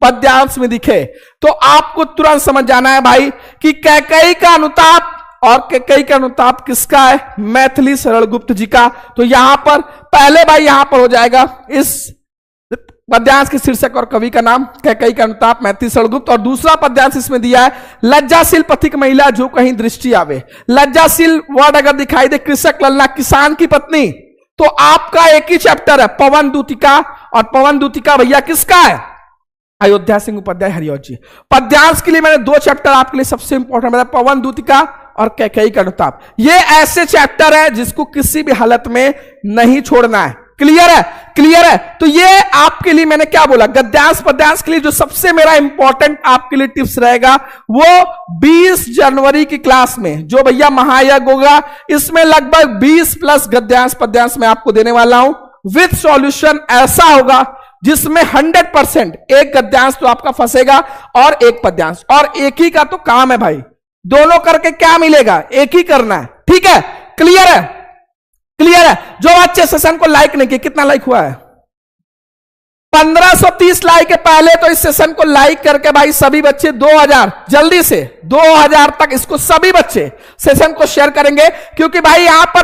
पद्यांश में दिखे तो आपको तुरंत समझ जाना है भाई कि कैकेयी का अनुताप, और कैकेयी का अनुताप किसका है, मैथिली सरल गुप्त जी का। तो यहां पर पहले भाई यहां पर हो जाएगा इस पद्यांश के शीर्षक और कवि का नाम कैकेयी का अनुताप, मैथिली सरलगुप्त। और दूसरा पद्यांश इसमें दिया है, लज्जाशील पथिक महिला जो कहीं दृष्टि आवे। लज्जाशील वर्ड अगर दिखाई दे, कृषक ललना, किसान की पत्नी, तो आपका एक ही चैप्टर है पवन दूतिका। और पवन दूतिका भैया किसका है, अयोध्या सिंह उपाध्याय हरिऔध जी। पद्यांश के लिए मैंने 2 चैप्टर आपके लिए सबसे इंपॉर्टेंट बताया, पवन दूतिका और कैकेयी का अनुताप। ये ऐसे चैप्टर है जिसको किसी भी हालत में नहीं छोड़ना है। क्लियर है? क्लियर है? तो ये आपके लिए मैंने क्या बोला, गद्यांश पद्यांश के लिए जो सबसे मेरा इंपॉर्टेंट आपके लिए टिप्स रहेगा वो 20 जनवरी की क्लास में जो भैया महायज्ञ होगा, इसमें लगभग 20 प्लस गद्यांश पद्यांश मैं आपको देने वाला हूं विथ सॉल्यूशन। ऐसा होगा जिसमें 100% एक गद्यांश तो आपका फंसेगा और एक पद्यांश, और एक ही का तो काम है भाई, दोनों करके क्या मिलेगा, एक ही करना है। ठीक है? क्लियर है? क्लियर है? जो बच्चे सेशन को लाइक नहीं किए, कितना लाइक हुआ है? 1530 लाइक है। पहले तो इस सेशन को लाइक करके भाई सभी बच्चे 2000 जल्दी से 2000 तक इसको सभी बच्चे सेशन को शेयर करेंगे, क्योंकि भाई यहां पर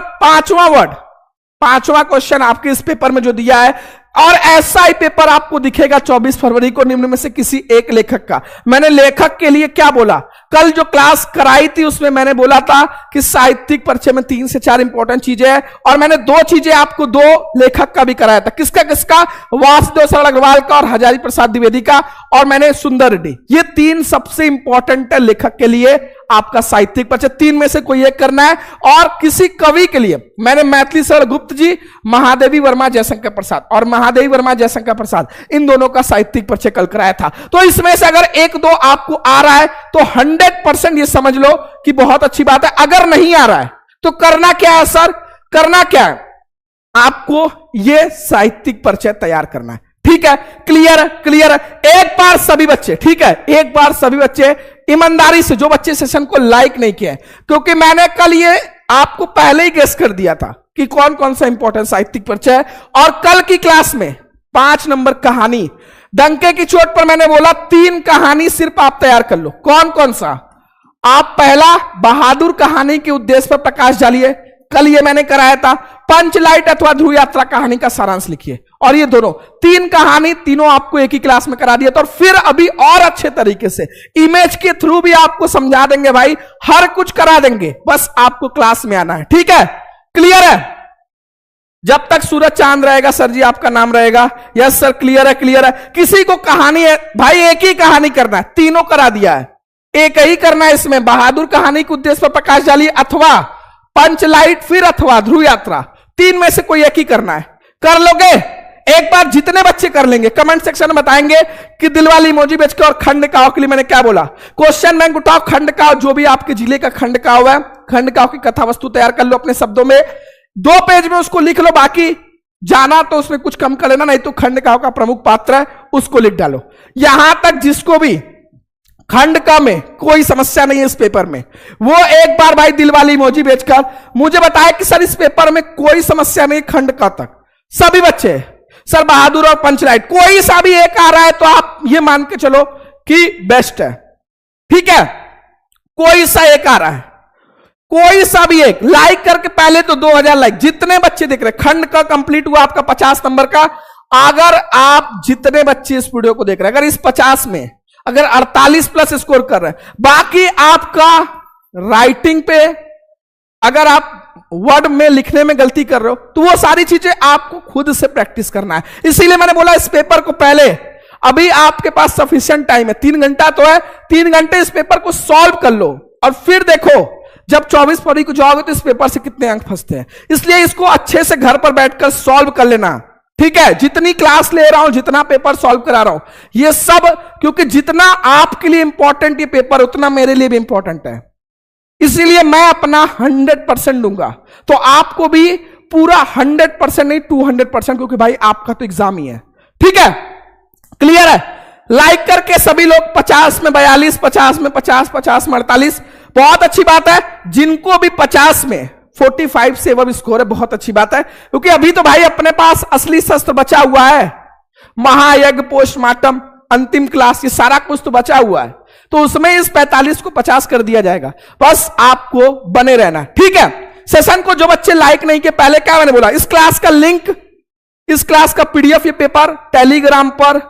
पांचवा क्वेश्चन आपके इस पेपर में जो दिया है, और ऐसा ही पेपर आपको दिखेगा 24 फरवरी को निम्न में से किसी एक लेखक का। मैंने लेखक के लिए क्या बोला, कल जो क्लास कराई थी उसमें मैंने बोला था कि साहित्यिक परिचय में 3 से 4 इंपॉर्टेंट चीजें हैं, और मैंने 2 चीजें आपको 2 लेखक का भी कराया था। किसका किसका? वासुदेव सरल अग्रवाल का और हजारी प्रसाद द्विवेदी का, और मैंने सुंदर रेड्डी। ये 3 सबसे इंपॉर्टेंट है लेखक के लिए आपका साहित्यिक परिचय। 3 में से कोई एक करना है। और किसी कवि के लिए मैंने मैथिली शरण गुप्त जी, महादेवी वर्मा जयशंकर प्रसाद, और महादेवी वर्मा जयशंकर प्रसाद, इन दोनों का साहित्यिक परिचय कल कराया था। तो इसमें से अगर 1-2 आपको आ रहा है तो 100% ये समझ लो कि बहुत अच्छी बात है। अगर नहीं आ रहा है तो करना क्या है सर? करना क्या है? आपको ये साहित्यिक परिचय तैयार करना है। ठीक है? क्लियर है? क्लियर है? एक बार सभी बच्चे, ठीक है, एक बार सभी बच्चे ईमानदारी से, जो बच्चे सेशन को लाइक नहीं किए, क्योंकि मैंने कल ये आपको पहले ही गेस कर दिया था कि कौन कौन सा इंपॉर्टेंट साहित्यिक परिचय है, और कल की क्लास में 5 नंबर कहानी, डंके की चोट पर मैंने बोला 3 कहानी सिर्फ आप तैयार कर लो। कौन कौन सा? आप पहला बहादुर कहानी के उद्देश्य पर प्रकाश डालिए, कल ये मैंने कराया था। पंचलाइट अथवा ध्रुव यात्रा कहानी का सारांश लिखिए, और ये दोनों 3 कहानी तीनों आपको एक ही क्लास में करा दिया था। और फिर अभी और अच्छे तरीके से इमेज के थ्रू भी आपको समझा देंगे भाई, हर कुछ करा देंगे, बस आपको क्लास में आना है। ठीक है? क्लियर है? जब तक सूरज चांद रहेगा सर जी आपका नाम रहेगा। यस सर, क्लियर है? क्लियर है? किसी को कहानी है भाई, एक ही कहानी करना है, तीनों करा दिया है, एक ही करना है। इसमें बहादुर कहानी के उद्देश्य पर प्रकाश डालिए, अथवा पंचलाइट, फिर अथवा ध्रुव यात्रा, 3 में से कोई एक ही करना है। कर लोगे? एक बार जितने बच्चे कर लेंगे कमेंट सेक्शन में बताएंगे कि दिलवाली इमोजी बेच के और खंड काव के लिए मैंने क्या बोला। क्वेश्चन बैंक उठाओ, खंड काव, जो भी आपके जिले का खंड काव है, खंड काव की कथा वस्तु तैयार कर लो अपने शब्दों में, 2 पेज में उसको लिख लो। बाकी जाना तो उसमें कुछ कम कर लेना, नहीं तो खंड काव का प्रमुख पात्र है उसको लिख डालो। यहां तक जिसको भी खंड का में कोई समस्या नहीं है इस पेपर में, वो एक बार भाई दिलवाली इमोजी बेचकर मुझे बताया कि सर इस पेपर में कोई समस्या नहीं खंड का तक। सभी बच्चे सर बहादुर और पंचलाइट कोई सा भी एक आ रहा है तो आप ये मान के चलो कि बेस्ट है। ठीक है? कोई सा एक आ रहा है, कोई सा भी एक लाइक करके, पहले तो 2000 लाइक, जितने बच्चे देख रहे, खंड का कंप्लीट हुआ आपका 50 नंबर का। अगर आप जितने बच्चे इस वीडियो को देख रहे हैं, अगर इस 50 में अगर 48 प्लस स्कोर कर रहे हैं, बाकी आपका राइटिंग पे अगर आप वर्ड में लिखने में गलती कर रहे हो तो वो सारी चीजें आपको खुद से प्रैक्टिस करना है। इसीलिए मैंने बोला इस पेपर को पहले, अभी आपके पास सफिशिएंट टाइम है, 3 घंटा तो है, 3 घंटे इस पेपर को सॉल्व कर लो, और फिर देखो जब 24 फरवरी को जाओगे तो इस पेपर से कितने अंक फंसते हैं। इसलिए इसको अच्छे से घर पर बैठकर सॉल्व कर लेना। ठीक है? जितनी क्लास ले रहा हूं, जितना पेपर सॉल्व करा रहा हूं, ये सब क्योंकि जितना आपके लिए इंपॉर्टेंट ये पेपर उतना मेरे लिए भी इंपॉर्टेंट है, इसीलिए मैं अपना 100% दूंगा। तो आपको भी पूरा 100% नहीं 200%, क्योंकि भाई आपका तो एग्जाम ही है। ठीक है? क्लियर है? लाइक करके सभी लोग 50 में 42, 50 में 50, 50 में 48, बहुत अच्छी बात है। जिनको भी 50 में 45 से अब स्कोर है, बहुत अच्छी बात है, क्योंकि अभी तो भाई अपने पास असली शस्त्र बचा हुआ है, महायज्ञ, पोस्टमार्टम, अंतिम क्लास, ये सारा कुछ तो बचा हुआ है। तो उसमें इस 45 को 50 कर दिया जाएगा, बस आपको बने रहना। ठीक है? सेशन को जो बच्चे लाइक नहीं किए, पहले क्या मैंने बोला, इस क्लास का लिंक, इस क्लास का पीडीएफ ये पेपर टेलीग्राम पर,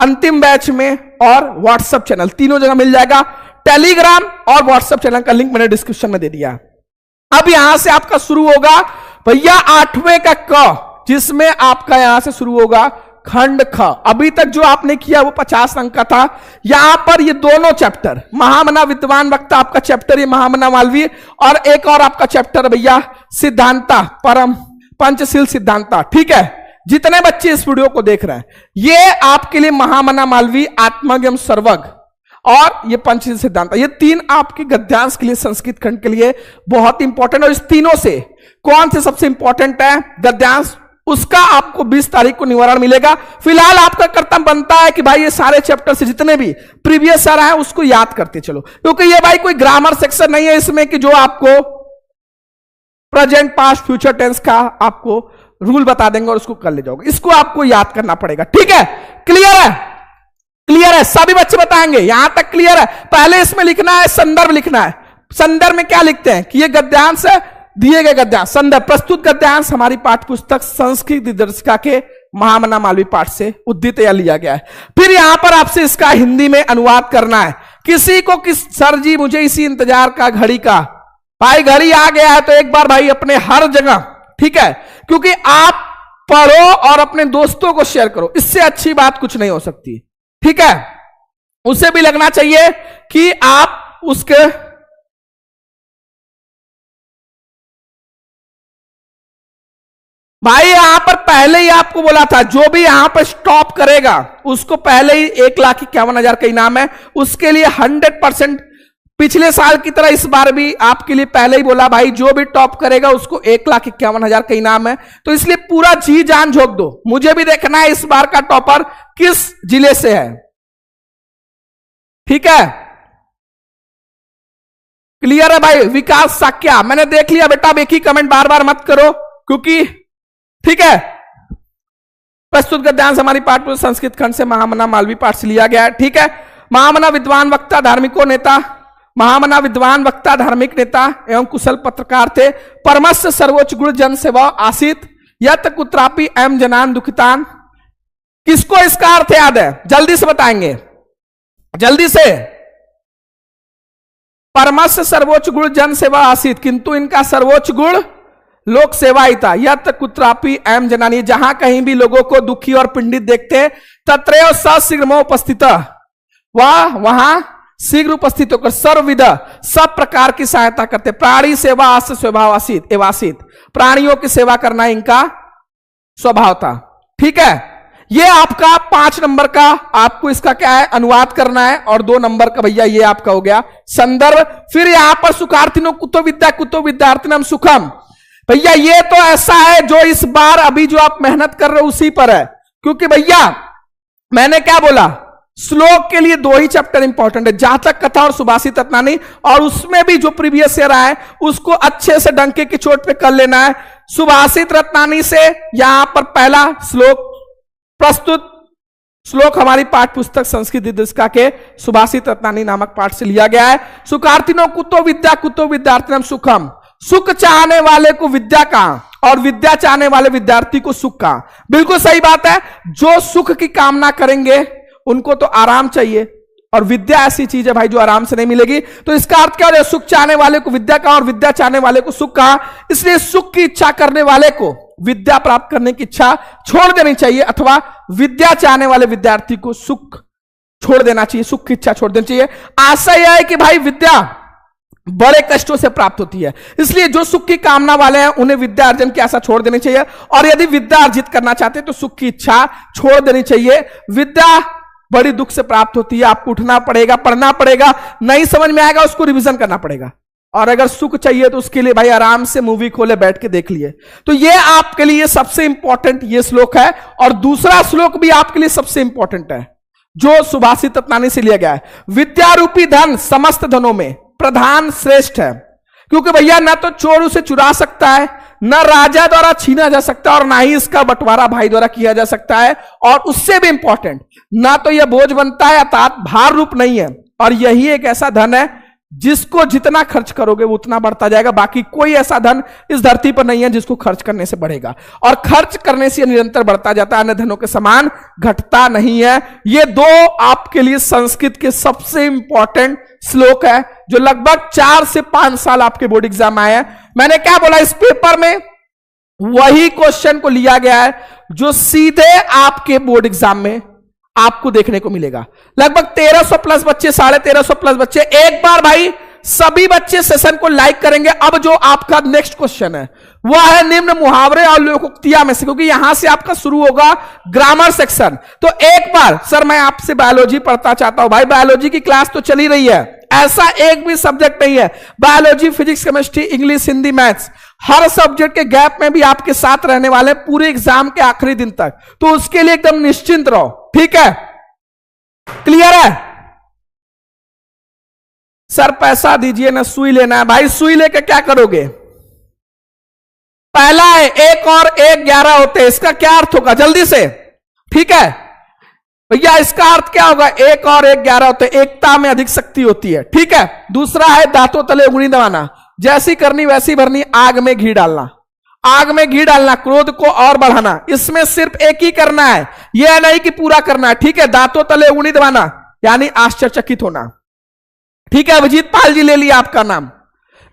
अंतिम बैच में और व्हाट्सएप चैनल, तीनों जगह मिल जाएगा। टेलीग्राम और व्हाट्सएप चैनल का लिंक मैंने डिस्क्रिप्शन में दे दिया। अब यहां से आपका शुरू होगा भैया 8वें का क, जिसमें आपका यहां से शुरू होगा खंड ख। अभी तक जो आपने किया वो 50 अंक का था। यहां पर ये दोनों चैप्टर, महामना विद्वान वक्ता आपका चैप्टर, ये महामना मालवीय, और एक और आपका चैप्टर भैया सिद्धांता, परम पंचशील सिद्धांता। ठीक है, जितने बच्चे इस वीडियो को देख रहे हैं, ये आपके लिए महामना मालवीय, आत्मज्ञ सर्वज्ञ और ये पंचशील सिद्धांत, ये तीन आपके गद्यांश के लिए, संस्कृत खंड के लिए बहुत इंपॉर्टेंट। और इस तीनों से कौन से सबसे इंपॉर्टेंट है गद्यांश, उसका आपको 20 तारीख को निवारण मिलेगा। फिलहाल आपका कर्तव्य बनता है कि भाई ये सारे चैप्टर से जितने भी प्रीवियस आ रहा है उसको याद करते चलो, क्योंकि ये भाई कोई ग्रामर सेक्शन नहीं है इसमें कि जो आपको प्रेजेंट पास्ट फ्यूचर टेंस का आपको रूल बता देंगे और उसको कर ले जाओगे। इसको आपको याद करना पड़ेगा। ठीक है, क्लियर है? क्लियर है? सभी बच्चे बताएंगे यहां तक क्लियर है? पहले इसमें लिखना है संदर्भ लिखना है। संदर्भ में क्या लिखते हैं कि ये गद्यांश है, दिए गए गद्यांश, संदर्भ प्रस्तुत गद्यांश हमारी पाठ्य पुस्तक संस्कृत दिदर्शिका के महामना मालवीय पाठ से उद्धृत या लिया गया है। फिर यहां पर आपसे इसका हिंदी में अनुवाद करना है। किसी को किस सर जी मुझे इसी इंतजार का घड़ी का, भाई घड़ी आ गया है तो एक बार भाई अपने हर जगह, ठीक है, क्योंकि आप पढ़ो और अपने दोस्तों को शेयर करो, इससे अच्छी बात कुछ नहीं हो सकती। ठीक है, उसे भी लगना चाहिए कि आप उसके भाई यहां पर पहले ही आपको बोला था जो भी यहां पर स्टॉप करेगा उसको पहले ही 1,51,000 का इनाम है। उसके लिए 100% पिछले साल की तरह इस बार भी आपके लिए पहले ही बोला भाई जो भी टॉप करेगा उसको 1,51,000 का इनाम है। तो इसलिए पूरा जी जान झोंक दो, मुझे भी देखना है इस बार का टॉपर किस जिले से है। ठीक है, क्लियर है भाई? विकास साक्या, मैंने देख लिया बेटा, अब एक ही कमेंट बार बार मत करो क्योंकि ठीक है, प्रस्तुत गद्यांश हमारी पाठ संस्कृत खंड से महामना मालवीय पाठ से लिया गया है। ठीक है, महामना विद्वान वक्ता धार्मिको नेता, महामना विद्वान वक्ता धार्मिक नेता एवं कुशल पत्रकार थे। परमस्य सर्वोच्च गुण जन सेवा आसित यत कुत्रापि एम जनान दुखितान। किसको इसका अर्थ याद है? जल्दी से बताएंगे, जल्दी से। परमस्य सर्वोच्च गुण जन सेवा आसित, किंतु इनका सर्वोच्च गुण लोक सेवा ही था। यत कुत्रापि एम जनानी, जहां कहीं भी लोगों को दुखी और पीड़ित देखते तत्रैव सशीघ्रमो उपस्थित, वह वहां शीघ्र उपस्थित होकर सर्वविध सब प्रकार की सहायता करते। प्राणी सेवा आस्य स्वभावासित एवासित, प्राणियों की सेवा करना इनका स्वभाव था। ठीक है, ये आपका 5 नंबर का आपको इसका क्या है अनुवाद करना है, और 2 नंबर का भैया ये आपका हो गया संदर्भ। फिर यहां पर सुखार्थिनो कुतो विद्या कुतो विद्यार्थिनम सुखम, भैया ये तो ऐसा है जो इस बार अभी जो आप मेहनत कर रहे हो उसी पर है, क्योंकि भैया मैंने क्या बोला, श्लोक के लिए 2 ही चैप्टर इंपॉर्टेंट है, जातक कथा और सुभाषित रत्नानी, और उसमें भी जो प्रीवियस ईयर है उसको अच्छे से डंके की चोट पे कर लेना है। सुभाषित रत्नानी से यहां पर पहला श्लोक, प्रस्तुत श्लोक हमारी पाठ पुस्तक संस्कृत दिदर्शिका के सुभाषित रत्नानी नामक पाठ से लिया गया है। सुखार्थिनो कुतो विद्या कुतो विद्यार्थिनम सुखम, सुख चाहने वाले को विद्या कहां और विद्या चाहने वाले विद्यार्थी को सुख कहां। बिल्कुल सही बात है, जो सुख की कामना करेंगे उनको तो आराम चाहिए, और विद्या ऐसी चीज है भाई जो आराम से नहीं मिलेगी। तो इसका अर्थ क्या हो रहा है, सुख चाहने वाले को विद्या कहां और विद्या चाहने वाले को सुख कहां। इसलिए सुख की इच्छा करने वाले को विद्या प्राप्त करने की इच्छा छोड़ देनी चाहिए, अथवा विद्या चाहने वाले विद्यार्थी को सुख छोड़ देना चाहिए, सुख की इच्छा छोड़ देनी चाहिए। आशा यह है कि भाई विद्या बड़े कष्टों से प्राप्त होती है, इसलिए जो सुख की कामना वाले हैं उन्हें विद्या अर्जन की आशा छोड़ देनी चाहिए, और यदि विद्या अर्जित करना चाहते हैं तो सुख की इच्छा छोड़ देनी चाहिए। विद्या बड़ी दुख से प्राप्त होती है, आपको उठना पड़ेगा, पढ़ना पड़ेगा, नहीं समझ में आएगा उसको रिवीजन करना पड़ेगा, और अगर सुख चाहिए तो उसके लिए भाई आराम से मूवी खोले बैठ के देख लिए। तो ये आपके लिए सबसे इंपॉर्टेंट ये श्लोक है, और दूसरा श्लोक भी आपके लिए सबसे इंपॉर्टेंट है जो सुभाषित रत्नानी से लिया गया है। विद्यारूपी धन समस्त धनों में प्रधान श्रेष्ठ है, क्योंकि भैया ना तो चोर उसे चुरा सकता है, न राजा द्वारा छीना जा सकता और ना ही इसका बंटवारा भाई द्वारा किया जा सकता है, और उससे भी इंपॉर्टेंट ना तो यह बोझ बनता है अर्थात भार रूप नहीं है, और यही एक ऐसा धन है जिसको जितना खर्च करोगे वो उतना बढ़ता जाएगा। बाकी कोई ऐसा धन इस धरती पर नहीं है जिसको खर्च करने से बढ़ेगा, और खर्च करने से निरंतर बढ़ता जाता है, अन्य धनों के समान घटता नहीं है। ये 2 आपके लिए संस्कृत के सबसे इंपॉर्टेंट श्लोक है जो लगभग 4 से 5 साल आपके बोर्ड एग्जाम आए हैं। मैंने क्या बोला, इस पेपर में वही क्वेश्चन को लिया गया है जो सीधे आपके बोर्ड एग्जाम में आपको देखने को मिलेगा। लगभग 1300 प्लस बच्चे, 1350 प्लस बच्चे। एक बार भाई सभी बच्चे सेशन को लाइक करेंगे। अब जो आपका नेक्स्ट क्वेश्चन है वह है निम्न मुहावरे और लोकोक्तियां में से, क्योंकि यहां से आपका शुरू होगा ग्रामर सेक्शन। तो एक बार सर मैं आपसे बायोलॉजी पढ़ता चाहता हूं। भाई बायोलॉजी की क्लास तो चली रही है, ऐसा एक भी सब्जेक्ट नहीं है। Biology, physics, chemistry, English, Hindi, maths, हर सब्जेक्ट के गैप में भी आपके साथ रहने वाले पूरे एग्जाम के आखिरी दिन तक। तो उसके लिए एकदम निश्चिंत रहो, ठीक है? क्लियर है? सर पैसा दीजिए ना, सुई लेना है। भाई सुई लेकर क्या करोगे? पहला है 1 और 1 11 होते हैं, इसका क्या अर्थ होगा जल्दी से? ठीक है भैया, इसका अर्थ क्या होगा? 1 और 1 11 होते हैं, एकता में अधिक शक्ति होती है, ठीक है? दूसरा है दांतों तले उंगली दबाना, जैसी करनी वैसी भरनी, आग में घी डालना। आग में घी डालना, क्रोध को और बढ़ाना। इसमें सिर्फ एक ही करना है, यह नहीं कि पूरा करना है, ठीक है? दांतों तले उंगली दबाना यानी आश्चर्यचकित होना, ठीक है? अभिजीत पाल जी ले लिया आपका नाम।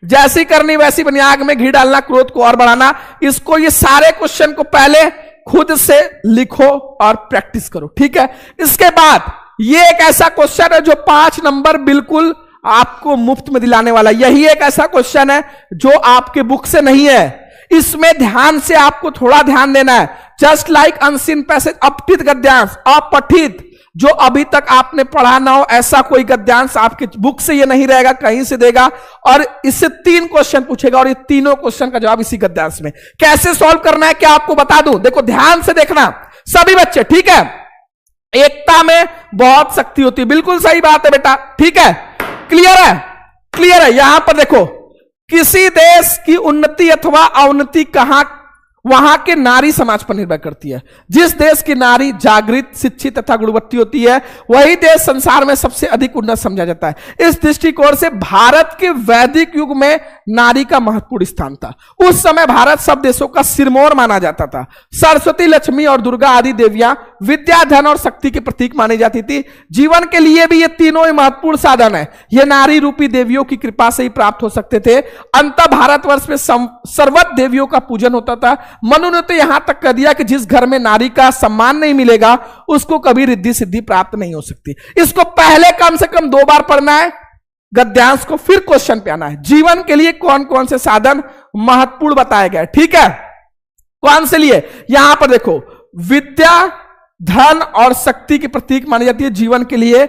जैसी करनी वैसी बनी, आग में घी डालना, क्रोध को और बढ़ाना। इसको, ये सारे क्वेश्चन को पहले खुद से लिखो और प्रैक्टिस करो, ठीक है? इसके बाद ये एक ऐसा क्वेश्चन है जो 5 नंबर बिल्कुल आपको मुफ्त में दिलाने वाला। यही एक ऐसा क्वेश्चन है जो आपके बुक से नहीं है। इसमें ध्यान से आपको थोड़ा ध्यान देना है। जस्ट लाइक अनसीन पैसेज, अपठित गद्यांश, अपठित जो अभी तक आपने पढ़ा ना हो ऐसा कोई गद्यांश आपके बुक से ये नहीं रहेगा, कहीं से देगा। और इससे 3 क्वेश्चन पूछेगा और ये तीनों क्वेश्चन का जवाब इसी गद्यांश में। कैसे सॉल्व करना है क्या आपको बता दूं? देखो ध्यान से देखना सभी बच्चे, ठीक है? एकता में बहुत शक्ति होती है, बिल्कुल सही बात है बेटा, ठीक है? क्लियर है? क्लियर है? यहां पर देखो, किसी देश की उन्नति अथवा अवनति कहां, वहां के नारी समाज पर निर्भर करती है। जिस देश की नारी जागृत, शिक्षित तथा गुणवत्ती होती है वही देश संसार में सबसे अधिक उन्नत समझा जाता है। इस दृष्टिकोण से भारत के वैदिक युग में नारी का महत्वपूर्ण स्थान था। उस समय भारत सब देशों का सिरमौर माना जाता था। सरस्वती, लक्ष्मी और दुर्गा आदि देवियां विद्या, धन और शक्ति के प्रतीक मानी जाती थी। जीवन के लिए भी ये तीनों ही महत्वपूर्ण साधन है। ये नारी रूपी देवियों की कृपा से ही प्राप्त हो सकते थे। अंततः भारतवर्ष में सर्वत्र देवियों का पूजन होता था। मनु ने तो यहां तक कह दिया कि जिस घर में नारी का सम्मान नहीं मिलेगा उसको कभी रिद्धि सिद्धि प्राप्त नहीं हो सकती। इसको पहले कम से कम 2 बार पढ़ना है गद्यांश को, फिर क्वेश्चन पे आना है। जीवन के लिए कौन कौन से साधन महत्वपूर्ण बताए गए, ठीक है? कौन से लिए? यहां पर देखो, विद्या, धन और शक्ति की प्रतीक मानी जाती है। जीवन के लिए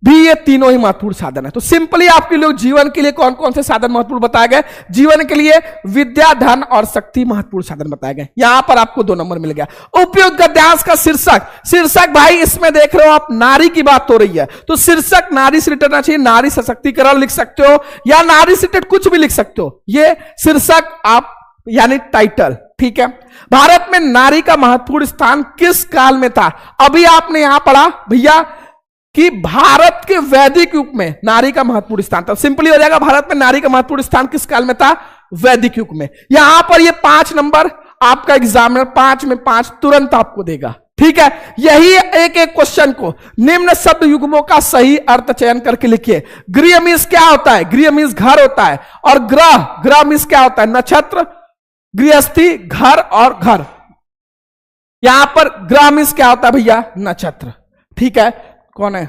भी ये तीनों ही महत्वपूर्ण साधन है। तो सिंपली आपके लोग जीवन के लिए कौन कौन से साधन महत्वपूर्ण बताए गए? जीवन के लिए विद्या, धन और शक्ति महत्वपूर्ण साधन बताए गए। यहां पर आपको 2 नंबर मिल गया। उपयुक्त गद्यांश का शीर्षक भाई इसमें देख रहे हो आप, नारी की बात हो रही है तो शीर्षक नारी से रिलेटेड चाहिए। नारी सशक्तिकरण लिख सकते हो या नारी से रिलेटेड कुछ भी लिख सकते हो, ये शीर्षक आप यानी टाइटल, ठीक है? भारत में नारी का महत्वपूर्ण स्थान किस काल में था? अभी आपने यहां पढ़ा भैया कि भारत के वैदिक युग में नारी का महत्वपूर्ण स्थान था। सिंपली हो जाएगा, भारत में नारी का महत्वपूर्ण स्थान किस काल में था? वैदिक युग में। यहां पर ये 5 नंबर आपका एग्जामिनर 5 में 5 तुरंत आपको देगा, ठीक है? यही एक एक क्वेश्चन को निम्न शब्द युग्मों का सही अर्थ चयन करके लिखिए। गृह मीन्स क्या होता है? गृह मीन्स घर होता है। और ग्रह मीन्स क्या होता है? नक्षत्र, गृहस्थी, घर और घर। यहां पर ग्रह मीन्स क्या होता है भैया? नक्षत्र, ठीक है? कौन है?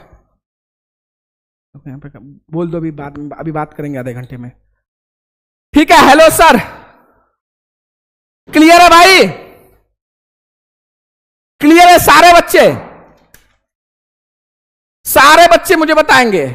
यहाँ पे बोल दो, अभी बात करेंगे आधे घंटे में, ठीक है? हेलो सर, क्लियर है भाई? क्लियर है सारे बच्चे? सारे बच्चे मुझे बताएंगे।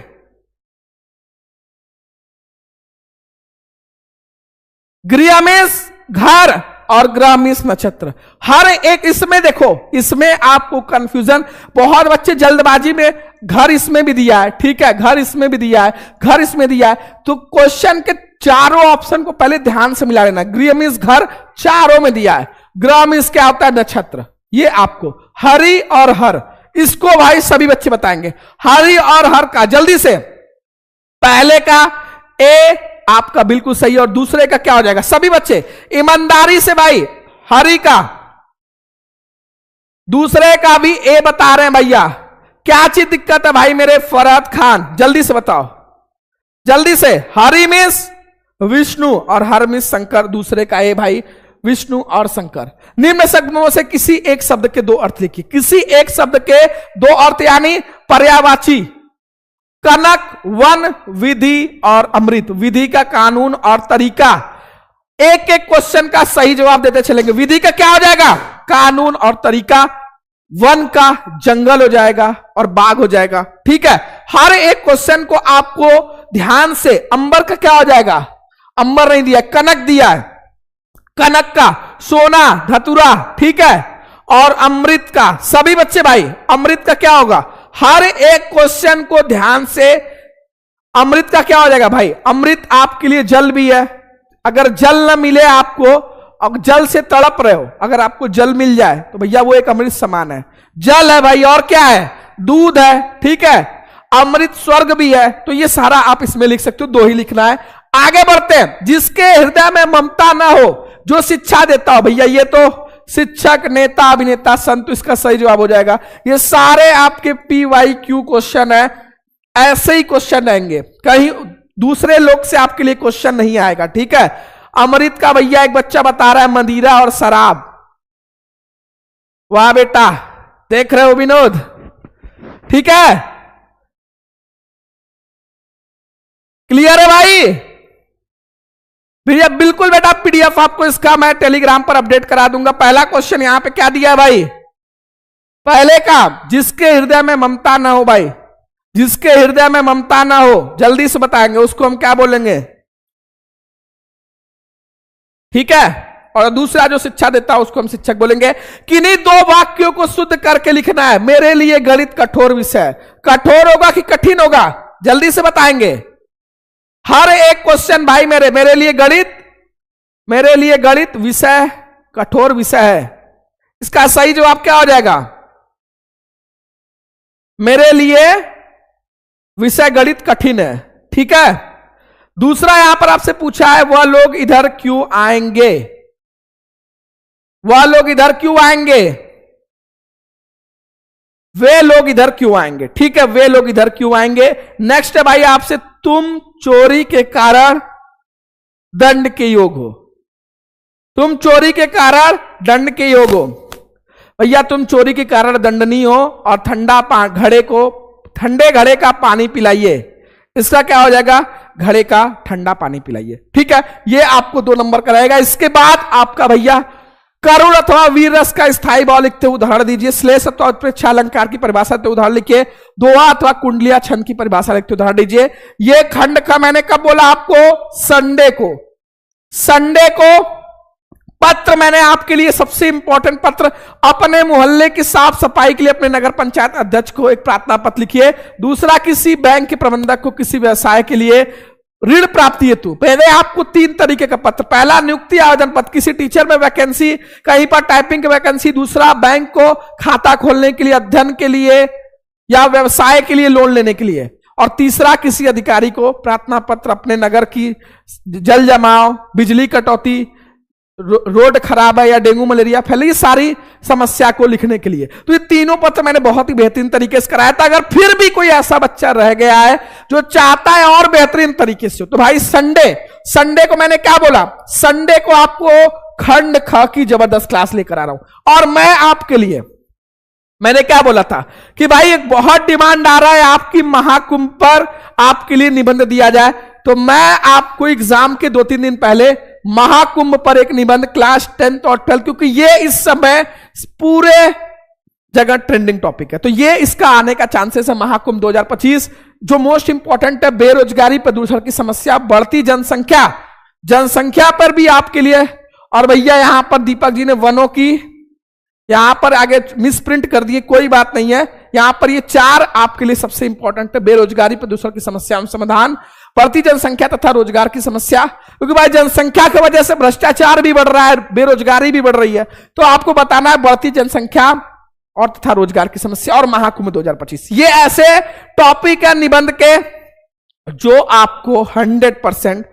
गृह मीन्स घर और ग्रह मीन्स नक्षत्र। हर एक इसमें देखो, इसमें आपको कंफ्यूजन, बहुत बच्चे जल्दबाजी में घर इसमें भी दिया है, ठीक है? घर इसमें भी दिया है, घर इसमें दिया है। तो क्वेश्चन के चारों ऑप्शन को पहले ध्यान से मिला लेना। गृह मीन्स घर चारों में दिया है। ग्रह मीन्स क्या होता है? नक्षत्र। ये आपको हरि और हर, इसको भाई सभी बच्चे बताएंगे। हरि और हर का जल्दी से, पहले का ए आपका बिल्कुल सही और दूसरे का क्या हो जाएगा? सभी बच्चे ईमानदारी से भाई, हरि का, दूसरे का भी ए बता रहे हैं भैया। क्या चीज दिक्कत है भाई मेरे फरहत खान? जल्दी से बताओ, जल्दी से। हरि मीन्स विष्णु और हर मीन्स शंकर, दूसरे का ए भाई विष्णु और शंकर। निम्न शब्दों से किसी एक शब्द के दो अर्थ लिखिए। किसी एक शब्द के दो अर्थ यानी पर्यायवाची। कनक, वन, विधि और अमृत। विधि का कानून और तरीका। एक एक क्वेश्चन का सही जवाब देते चलेंगे। विधि का क्या हो जाएगा? कानून और तरीका। वन का जंगल हो जाएगा और बाग हो जाएगा। ठीक है, हर एक क्वेश्चन को आपको ध्यान से, अंबर का क्या हो जाएगा? अंबर नहीं दिया, कनक दिया है। कनक का सोना, धतुरा। ठीक है, और अमृत का, सभी बच्चे भाई अमृत का क्या होगा? हर एक क्वेश्चन को ध्यान से, अमृत का क्या हो जाएगा भाई? अमृत आपके लिए जल भी है। अगर जल न मिले आपको, और जल से तड़प रहे हो, अगर आपको जल मिल जाए तो भैया वो एक अमृत समान है। जल है भाई, और क्या है? दूध है। ठीक है, अमृत स्वर्ग भी है। तो ये सारा आप इसमें लिख सकते हो, दो ही लिखना है। आगे बढ़ते हैं। जिसके हृदय में ममता ना हो, जो शिक्षा देता हो। भैया ये तो शिक्षक, नेता, अभिनेता, संत, इसका सही जवाब हो जाएगा। ये सारे आपके PYQ क्वेश्चन है, ऐसे ही क्वेश्चन आएंगे, कहीं दूसरे लोग से आपके लिए क्वेश्चन नहीं आएगा। ठीक है, अमृत का भैया एक बच्चा बता रहा है मदिरा और शराब। वाह बेटा, देख रहे हो विनोद? ठीक है, क्लियर है भाई? भैया बिल्कुल बेटा, PDF आपको इसका मैं टेलीग्राम पर अपडेट करा दूंगा। पहला क्वेश्चन यहां पे क्या दिया है भाई? पहले का, जिसके हृदय में ममता ना हो भाई, जिसके हृदय में ममता ना हो, जल्दी से बताएंगे उसको हम क्या बोलेंगे? ठीक है, और दूसरा जो शिक्षा देता है उसको हम शिक्षक बोलेंगे। किन्हीं दो वाक्यों को शुद्ध करके लिखना है। मेरे लिए गणित कठोर विषय। कठोर होगा कि कठिन होगा? जल्दी से बताएंगे। हर एक क्वेश्चन भाई मेरे लिए गणित विषय कठोर विषय है। इसका सही जवाब क्या हो जाएगा? मेरे लिए विषय गणित कठिन है। ठीक है, दूसरा यहां पर आपसे पूछा है, वह लोग इधर क्यों आएंगे? वह लोग इधर क्यों आएंगे? वे लोग इधर क्यों आएंगे? ठीक है, वे लोग इधर क्यों आएंगे। नेक्स्ट है भाई आपसे, तुम चोरी के कारण दंड के योग हो। तुम चोरी के कारण दंड के योग हो। भैया तुम चोरी के कारण दंडनीय हो और ठंडे घड़े का पानी पिलाइए। इसका क्या हो जाएगा? घड़े का ठंडा पानी पिलाइए। ठीक है, ये आपको 2 नंबर का रहेगा। इसके बाद आपका भैया करुण अथवा वीर रस का स्थायी भाव लिखते हुए उदाहरण दीजिए। श्लेष अथवा उत्प्रेक्षा अलंकार की परिभाषा देते उदाहरण लिखिए। दोहा अथवा कुंडलिया छंद की परिभाषा लिखते हुए उदाहरण दीजिए। ये खंड का मैंने कब बोला आपको? संडे को पत्र मैंने आपके लिए सबसे इंपॉर्टेंट पत्र, अपने मोहल्ले की साफ सफाई के लिए अपने नगर पंचायत अध्यक्ष को एक प्रार्थना पत्र लिखिए। दूसरा, किसी बैंक के प्रबंधक को किसी व्यवसाय के लिए ऋण प्राप्ति हेतु मैंने आपको 3 तरीके का पत्र। पहला, नियुक्ति आवेदन पत्र, किसी टीचर में वैकेंसी, कहीं पर टाइपिंग की वैकेंसी। दूसरा, बैंक को खाता खोलने के लिए, अध्ययन के लिए या व्यवसाय के लिए लोन लेने के लिए। और तीसरा, किसी अधिकारी को प्रार्थना पत्र अपने नगर की जल जमाव, बिजली कटौती, रोड खराब है या डेंगू मलेरिया फैले, ये सारी समस्या को लिखने के लिए। तो ये तीनों पत्र मैंने बहुत ही बेहतरीन तरीके से कराया था। अगर फिर भी कोई ऐसा बच्चा रह गया है जो चाहता है और बेहतरीन तरीके से, तो भाई संडे को मैंने क्या बोला? संडे को आपको खंड ख की जबरदस्त क्लास लेकर आ रहा हूं। और मैं आपके लिए मैंने क्या बोला था कि भाई एक बहुत डिमांड आ रहा है आपकी महाकुंभ पर आपके लिए निबंध दिया जाए। तो मैं आपको एग्जाम के 2-3 दिन पहले महाकुंभ पर एक निबंध क्लास 10th और 12th, क्योंकि ये इस समय पूरे जगह ट्रेंडिंग टॉपिक है, तो ये इसका आने का चांसेस है। महाकुंभ 2025 जो मोस्ट इंपॉर्टेंट है, बेरोजगारी, प्रदूषण की समस्या, बढ़ती जनसंख्या पर भी आपके लिए। और भैया यहां पर दीपक जी ने वनों की यहां पर आगे मिस प्रिंट कर दिए, कोई बात नहीं है। यहां पर ये 4 आपके लिए सबसे इंपॉर्टेंट है, बेरोजगारी, प्रदूषण की समस्या समाधान, बढ़ती जनसंख्या तथा रोजगार की समस्या। क्योंकि भाई जनसंख्या की वजह से भ्रष्टाचार भी बढ़ रहा है, बेरोजगारी भी बढ़ रही है, तो आपको बताना है बढ़ती जनसंख्या और तथा रोजगार की समस्या और महाकुंभ 2025। ये ऐसे टॉपिक है निबंध के जो आपको 100%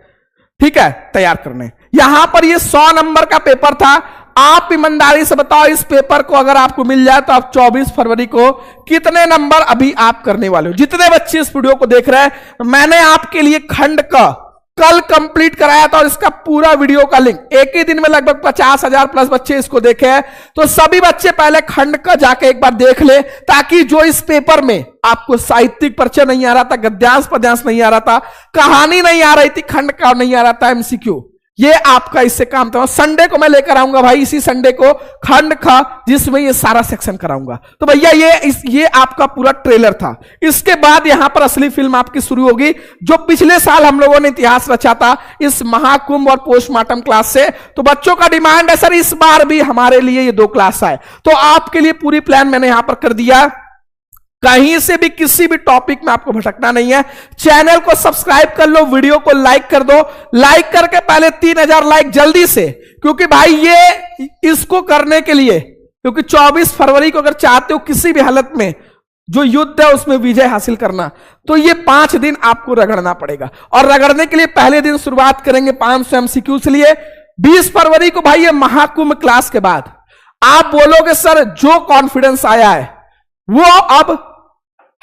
ठीक है तैयार करने। यहां पर ये 100 नंबर का पेपर था। आप ईमानदारी से बताओ, इस पेपर को अगर आपको मिल जाए तो आप 24 फरवरी को कितने नंबर अभी आप करने वाले हो? जितने बच्चे इस वीडियो को देख रहे हैं, मैंने आपके लिए खंड क कल कंप्लीट कराया था और इसका पूरा वीडियो का लिंक एक ही दिन में लगभग 50,000 प्लस बच्चे इसको देखे हैं। तो सभी बच्चे पहले खंड का जाके एक बार देख ले, ताकि जो इस पेपर में आपको साहित्यिक परिचय नहीं आ रहा था, गद्यांश पद्यांश नहीं आ रहा था, कहानी नहीं आ रही थी, खंड का नहीं आ रहा था, एमसीक्यू, ये आपका इससे काम था। संडे को मैं लेकर आऊंगा भाई, इसी संडे को खंड का, जिसमें ये सारा सेक्शन कराऊंगा। तो भैया ये आपका पूरा ट्रेलर था। इसके बाद यहां पर असली फिल्म आपकी शुरू होगी, जो पिछले साल हम लोगों ने इतिहास रचा था इस महाकुंभ और पोस्टमार्टम क्लास से। तो बच्चों का डिमांड है सर इस बार भी हमारे लिए ये 2 क्लास आए, तो आपके लिए पूरी प्लान मैंने यहां पर कर दिया। कहीं से भी किसी भी टॉपिक में आपको भटकना नहीं है। चैनल को सब्सक्राइब कर लो, वीडियो को लाइक कर दो, लाइक करके पहले 3000 लाइक जल्दी से, क्योंकि भाई ये इसको करने के लिए, क्योंकि 24 फरवरी को अगर चाहते हो किसी भी हालत में जो युद्ध है उसमें विजय हासिल करना, तो ये 5 दिन आपको रगड़ना पड़ेगा। और रगड़ने के लिए पहले दिन शुरुआत करेंगे 500 एमसीक्यू से लिए। 20 फरवरी को भाई ये महाकुंभ क्लास के बाद आप बोलोगे सर जो कॉन्फिडेंस आया है वो अब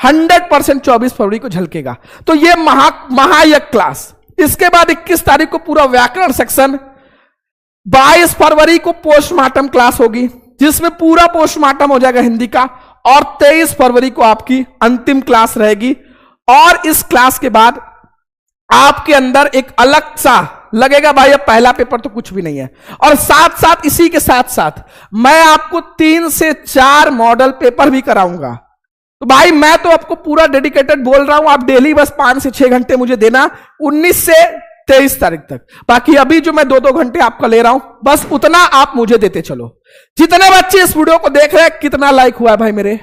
100% 24 फरवरी को झलकेगा। तो ये महायज्ञ क्लास। इसके बाद 21 तारीख को पूरा व्याकरण सेक्शन, 22 फरवरी को पोस्टमार्टम क्लास होगी, जिसमें पूरा पोस्टमार्टम हो जाएगा हिंदी का, और 23 फरवरी को आपकी अंतिम क्लास रहेगी। और इस क्लास के बाद आपके अंदर एक अलग सा लगेगा भाई अब पहला पेपर तो कुछ भी नहीं है। और साथ साथ इसी के साथ साथ मैं आपको 3 से 4 मॉडल पेपर भी कराऊंगा। तो भाई मैं तो आपको पूरा डेडिकेटेड बोल रहा हूं, आप डेली बस 5 से 6 घंटे मुझे देना 19 से 23 तारीख तक। बाकी अभी जो मैं 2-2 घंटे आपका ले रहा हूं बस उतना आप मुझे देते चलो। जितने बच्चे इस वीडियो को देख रहे हैं, कितना लाइक हुआ है भाई मेरे?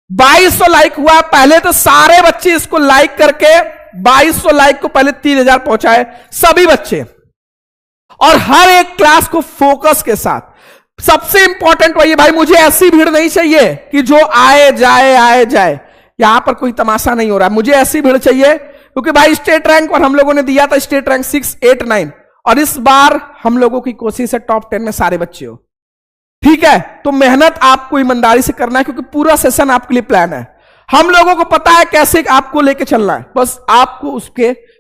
2200 लाइक हुआ है। पहले तो सारे बच्चे इसको लाइक करके 2200 लाइक को पहले 3000 पहुंचाए सभी बच्चे, और हर एक क्लास को फोकस के साथ। सबसे इंपॉर्टेंट वही भाई, मुझे ऐसी भीड़ नहीं चाहिए कि जो आए जाए। यहां पर कोई तमाशा नहीं हो रहा है, मुझे ऐसी भीड़ चाहिए, क्योंकि भाई स्टेट रैंक पर हम लोगों ने दिया था स्टेट रैंक 6, 8, 9, और इस बार हम लोगों की कोशिश है टॉप 10 में सारे बच्चे हो। ठीक है, तो मेहनत आपको ईमानदारी से करना है, क्योंकि पूरा सेशन आपके लिए प्लान है। हम लोगों को पता है कैसे आपको लेके चलना है, बस आपको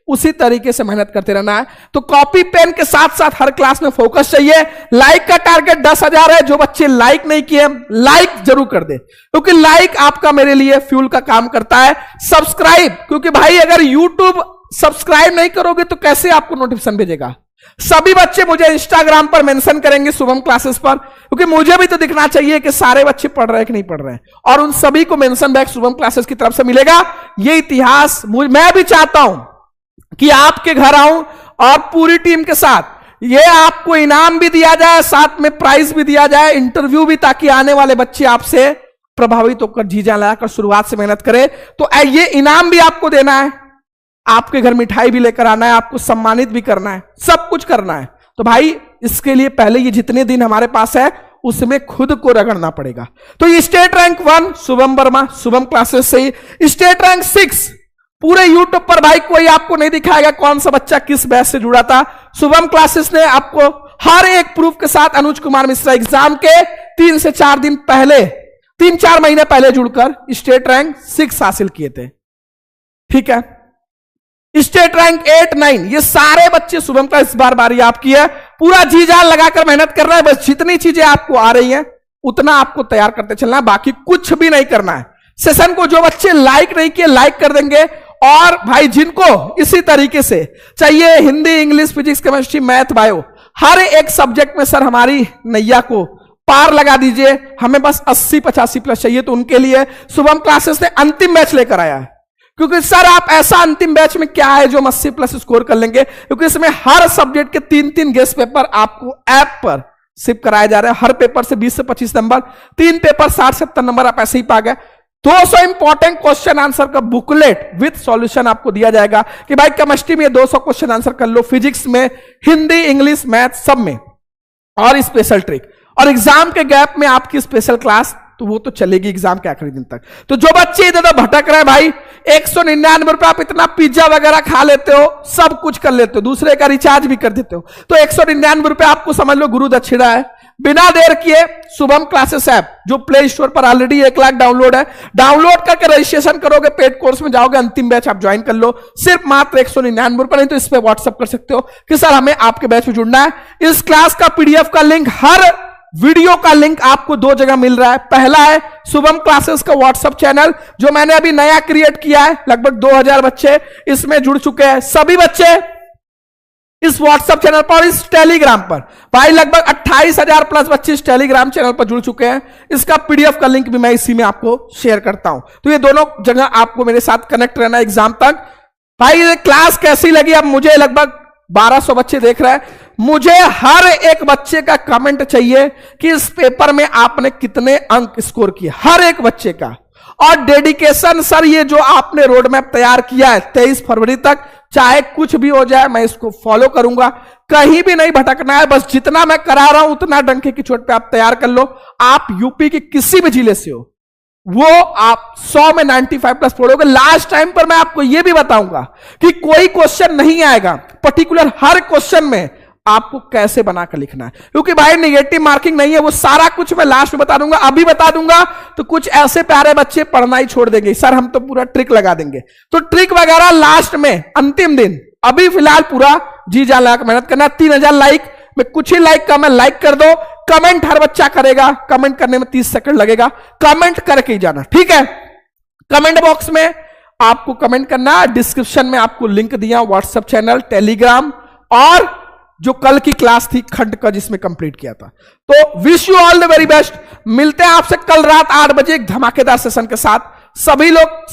उसी तरीके से मेहनत करते रहना है। तो कॉपी पेन के साथ साथ हर क्लास में फोकस चाहिए। लाइक का टारगेट 10,000 है। जो बच्चे लाइक नहीं किए लाइक जरूर कर दे, क्योंकि लाइक आपका मेरे लिए फ्यूल का काम करता है। सब्सक्राइब, क्योंकि भाई अगर यूट्यूब सब्सक्राइब नहीं करोगे तो कैसे आपको नोटिफिकेशन भेजेगा? सभी बच्चे मुझे इंस्टाग्राम पर मेंशन करेंगे शुभम क्लासेस पर, क्योंकि मुझे भी तो दिखना चाहिए कि सारे बच्चे पढ़ रहे हैं कि नहीं पढ़ रहे हैं, और उन सभी को मेंशन बैक शुभम क्लासेस की तरफ से मिलेगा। ये इतिहास मैं भी चाहता हूं कि आपके घर आऊं और पूरी टीम के साथ ये आपको इनाम भी दिया जाए, साथ में प्राइज भी दिया जाए, इंटरव्यू भी, ताकि आने वाले बच्चे आपसे प्रभावित होकर जीजा लगाकर शुरुआत से मेहनत करें। तो ये इनाम भी आपको देना है, आपके घर मिठाई भी लेकर आना है, आपको सम्मानित भी करना है, सब कुछ करना है। तो भाई इसके लिए पहले ये जितने दिन हमारे पास है उसमें खुद को रगड़ना पड़ेगा। तो ये state rank 1 Shubham Verma Shubham classes से ही, स्टेट रैंक 6 पूरे यूट्यूब पर भाई कोई आपको नहीं दिखाएगा कौन सा बच्चा किस बैच से जुड़ा था। शुभम क्लासेस ने आपको हर एक प्रूफ के साथ अनुज कुमार मिश्रा एग्जाम के 3 से 4 दिन पहले, 3-4 महीने पहले जुड़कर स्टेट रैंक 6 हासिल किए थे। ठीक है, स्टेट रैंक 8, 9 ये सारे बच्चे शुभम का इस बार बारी आपकी है। पूरा जी जान लगाकर मेहनत करना है, बस जितनी चीजें आपको आ रही हैं उतना आपको तैयार करते चलना है, बाकी कुछ भी नहीं करना है। सेशन को जो बच्चे लाइक नहीं किए लाइक कर देंगे, और भाई जिनको इसी तरीके से चाहिए Hindi, English, physics, chemistry, math, bio, हर एक सब्जेक्ट में सर हमारी नैया को पार लगा दीजिए, हमें बस 80-85 प्लस चाहिए, तो उनके लिए शुभम क्लासेस ने अंतिम बैच लेकर आया है। क्योंकि सर आप ऐसा अंतिम बैच में क्या है जो हम 80 प्लस स्कोर कर लेंगे, क्योंकि इसमें हर सब्जेक्ट के 3-3 गेस्ट पेपर आपको ऐप पर शिप कराए जा रहे हैं। हर पेपर से 20 से 25 नंबर, 3 पेपर 60-70 नंबर आप ऐसे ही पा गए। 200 इंपॉर्टेंट क्वेश्चन आंसर का बुकलेट विद सॉल्यूशन आपको दिया जाएगा कि भाई केमिस्ट्री में 200 क्वेश्चन आंसर कर लो, फिजिक्स में, हिंदी, इंग्लिश, मैथ सब में, और स्पेशल ट्रिक। और एग्जाम के गैप में आपकी स्पेशल क्लास तो वो तो चलेगी एग्जाम के आखिरी दिन तक। तो जो बच्चे इधर भटक रहे हैं भाई, 199 रुपए आप इतना पिज्जा वगैरह खा लेते हो, सब कुछ कर लेते हो, दूसरे का रिचार्ज भी कर देते हो, तो 199 रुपए आपको समझ लो गुरु दक्षिणा है। बिना देर किए शुभम क्लासेस ऐप जो प्ले स्टोर पर ऑलरेडी 1 लाख डाउनलोड है, डाउनलोड करके रजिस्ट्रेशन करोगे, पेड कोर्स में जाओगे, अंतिम बैच आप ज्वाइन कर लो, सिर्फ मात्र 199 रुपए। नहीं तो इस पे व्हाट्सअप कर सकते हो कि सर हमें आपके बैच में जुड़ना है। इस क्लास का पीडीएफ का लिंक, हर वीडियो का लिंक आपको 2 जगह मिल रहा है। पहला है शुभम क्लासेस का व्हाट्सएप चैनल जो मैंने अभी नया क्रिएट किया है, लगभग 2000 बच्चे इसमें जुड़ चुके हैं। सभी बच्चे इस व्हाट्सएप चैनल पर और इस टेलीग्राम पर भाई लगभग 28,000 प्लस बच्चे इस टेलीग्राम चैनल पर जुड़ चुके हैं। इसका पीडीएफ का लिंक भी मैं इसी में आपको शेयर करता हूं। तो ये दोनों जगह आपको मेरे साथ कनेक्ट रहना एग्जाम तक। भाई ये क्लास कैसी लगी? अब मुझे लगभग 1200 बच्चे देख रहे हैं, मुझे हर एक बच्चे का कमेंट चाहिए कि इस पेपर में आपने कितने अंक स्कोर किए, हर एक बच्चे का। और डेडिकेशन सर, ये जो आपने रोड मैप तैयार किया है 23 फरवरी तक, चाहे कुछ भी हो जाए मैं इसको फॉलो करूंगा, कहीं भी नहीं भटकना है। बस जितना मैं करा रहा हूं उतना डंके की चोट पे आप तैयार कर लो। आप यूपी के किसी भी जिले से हो, वो आप 100 में 95 प्लस पढ़ोगे। लास्ट टाइम पर मैं आपको यह भी बताऊंगा कि कोई क्वेश्चन नहीं आएगा पर्टिकुलर, हर क्वेश्चन में आपको कैसे बनाकर लिखना है, क्योंकि भाई नेगेटिव मार्किंग नहीं है। वो सारा कुछ मैं लास्ट में बता दूंगा। अभी बता दूंगा तो कुछ ऐसे प्यारे बच्चे पढ़ना ही छोड़ देंगे, सर हम तो पूरा ट्रिक लगा देंगे। तो ट्रिक वगैरह लास्ट में, अंतिम दिन। अभी फिलहाल पूरा जी जान लगा मेहनत करना। 3000 लाइक में कुछ ही लाइक का मैं लाइक कर दो। कमेंट हर बच्चा करेगा, कमेंट करने में 30 सेकंड लगेगा, कमेंट करके ही जाना, ठीक है। कमेंट बॉक्स में आपको कमेंट करना, डिस्क्रिप्शन में आपको लिंक दिया व्हाट्सएप चैनल, टेलीग्राम और जो कल की क्लास थी खंड का जिसमें कंप्लीट किया था। तो wish you all the very best. मिलते हैं आपसे कल रात 8 बजे एक धमाकेदार सेशन के साथ। सभी लोग